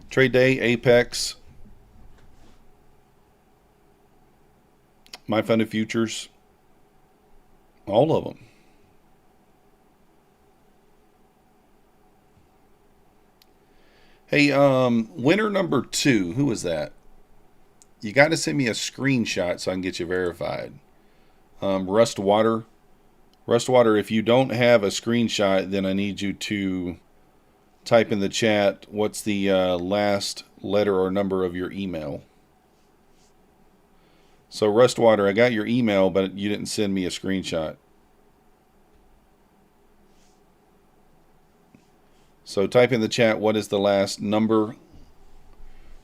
Trade Day, Apex, My Funded Futures, all of them. Hey, winner number 2, who was that? You got to send me a screenshot so I can get you verified. Rust Water. Rust Water, if you don't have a screenshot, then I need you to type in the chat what's the last letter or number of your email. So Rust Water, I got your email, but you didn't send me a screenshot. So type in the chat what is the last number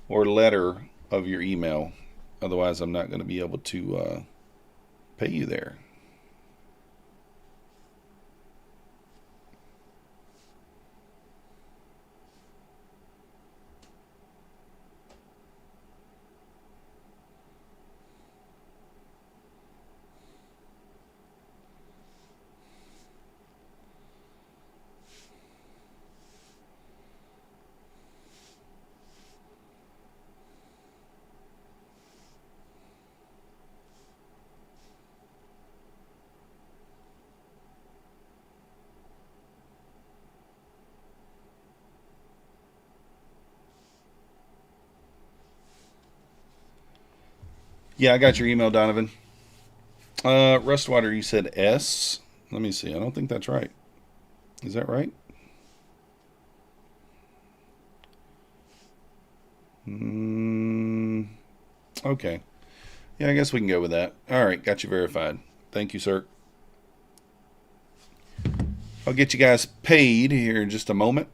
or letter of your email. Otherwise, I'm not going to be able to pay you there. Yeah, I got your email, Donovan. Rustwater, you said S. Let me see. I don't think that's right. Is that right? Okay. Yeah, I guess we can go with that. All right, got you verified. Thank you, sir. I'll get you guys paid here in just a moment.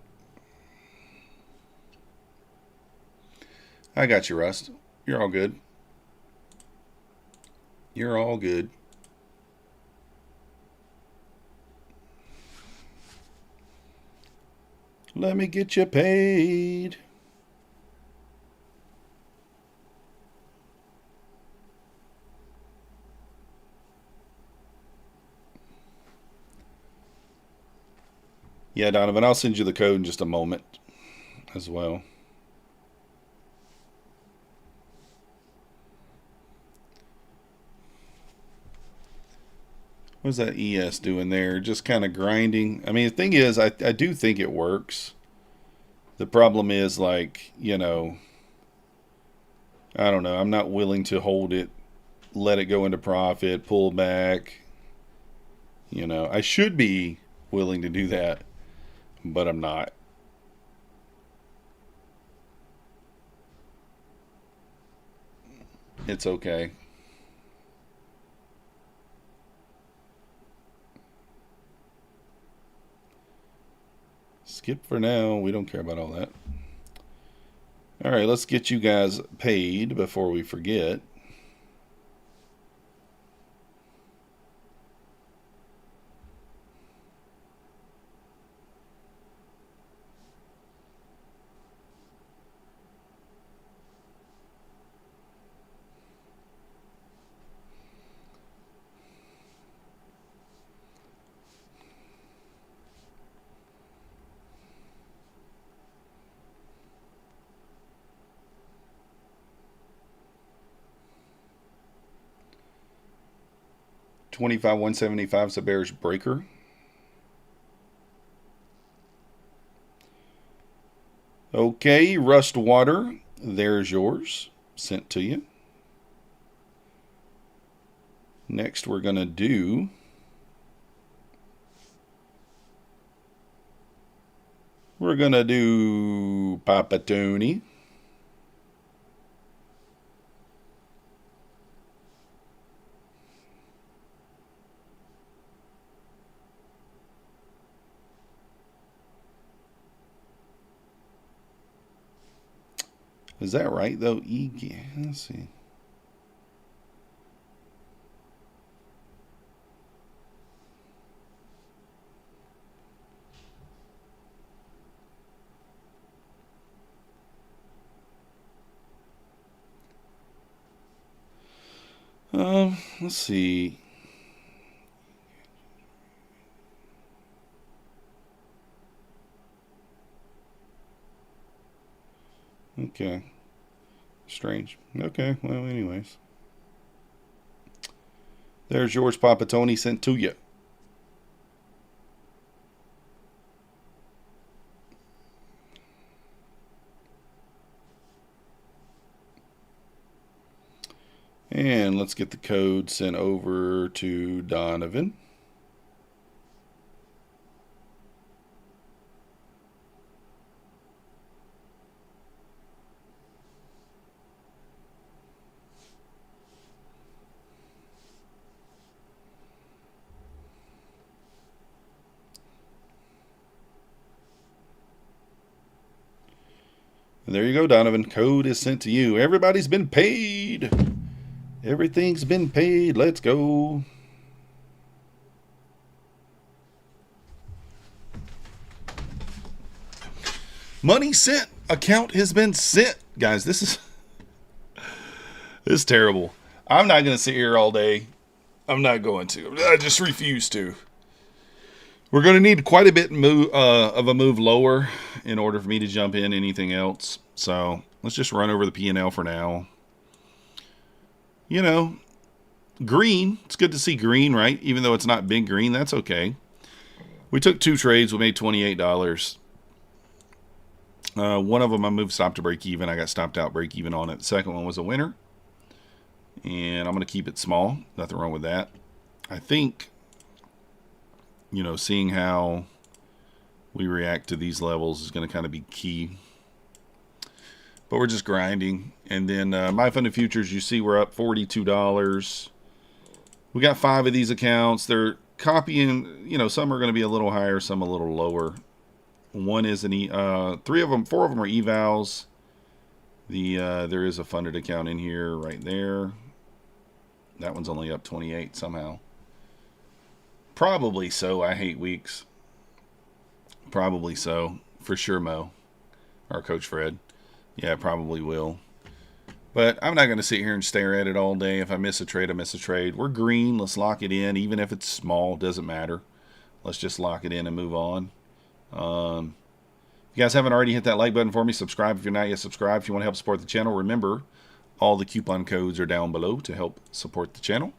I got you, Rust. You're all good. You're all good. Let me get you paid. Yeah, Donovan, I'll send you the code in just a moment as well. What's that ES doing there? Just kind of grinding. I mean, the thing is, I do think it works. The problem is, like, you know, I don't know. I'm not willing to hold it, let it go into profit, pull back. You know, I should be willing to do that, but I'm not. It's okay. Skip for now. We don't care about all that. All right, let's get you guys paid before we forget. $25 $175 is a bearish breaker. Okay, Rust Water, there's yours, sent to you. Next we're going to do Papa Tony. Is that right though? Let's see. Let's see. Okay. Strange. Okay, well, anyways. There's yours, Papa Tony, sent to you. And let's get the code sent over to Donovan. And there you go, Donovan. Code is sent to you. Everybody's been paid. Everything's been paid. Let's go. Money sent. Account has been sent. Guys, this is terrible. I'm not going to sit here all day. I'm not going to. I just refuse to. We're going to need quite a bit of a move lower in order for me to jump in anything else. So let's just run over the P&L for now. You know, green. It's good to see green, right? Even though it's not big green, that's okay. We took 2 trades. We made $28. One of them I moved stop to break even. I got stopped out break even on it. The second one was a winner. And I'm going to keep it small. Nothing wrong with that. I think, you know, seeing how we react to these levels is going to kind of be key. But we're just grinding. And then my funded futures, you see we're up $42. We got 5 of these accounts. They're copying, you know, some are going to be a little higher, some a little lower. One is an 4 of them are evals. There is a funded account in here right there. That one's only up 28 somehow. Probably so. I hate weeks. Probably so. For sure, Mo. Or Coach Fred. Yeah, probably will. But I'm not going to sit here and stare at it all day. If I miss a trade, I miss a trade. We're green. Let's lock it in. Even if it's small, doesn't matter. Let's just lock it in and move on. If you guys haven't already hit that like button for me, subscribe if you're not yet subscribed. If you want to help support the channel, remember, all the coupon codes are down below to help support the channel.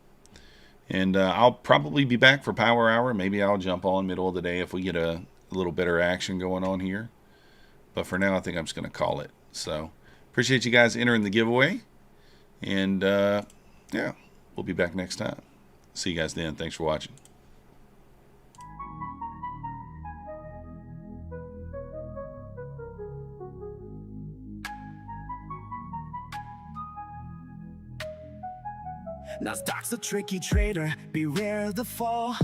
And I'll probably be back for Power Hour. Maybe I'll jump on middle of the day if we get a little better action going on here. But for now, I think I'm just going to call it. So, appreciate you guys entering the giveaway. And, yeah, we'll be back next time. See you guys then. Thanks for watching. Nasdaq's a tricky trader, beware the fall.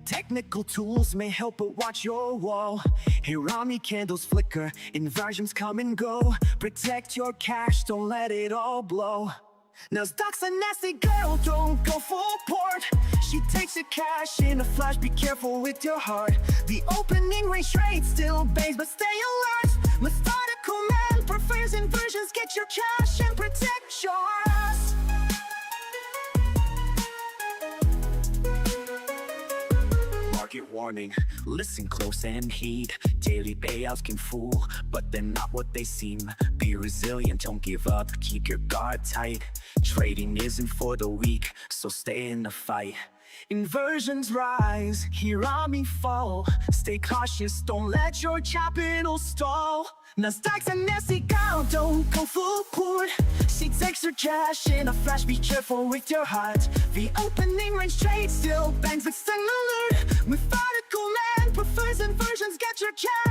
Technical tools may help, but watch your wall. Hirami candles flicker, inversions come and go. Protect your cash, don't let it all blow. Nasdaq's a nasty girl, don't go full port. She takes your cash in a flash, be careful with your heart. The opening range trade still bangs, but stay alert. Methodical man prefers inversions, get your cash and protect yours. Market warning, listen close and heed. Daily payouts can fool, but they're not what they seem. Be resilient, don't give up, keep your guard tight. Trading isn't for the weak, so stay in the fight. Inversions rise, Hirami fall. Stay cautious, don't let your capital stall. Nasdaq's a nasty girl, don't go full port. She takes her cash in a flash, be careful with your heart. The opening range trade still bangs, but stay alert. Methodical man prefers inversions, get your cash.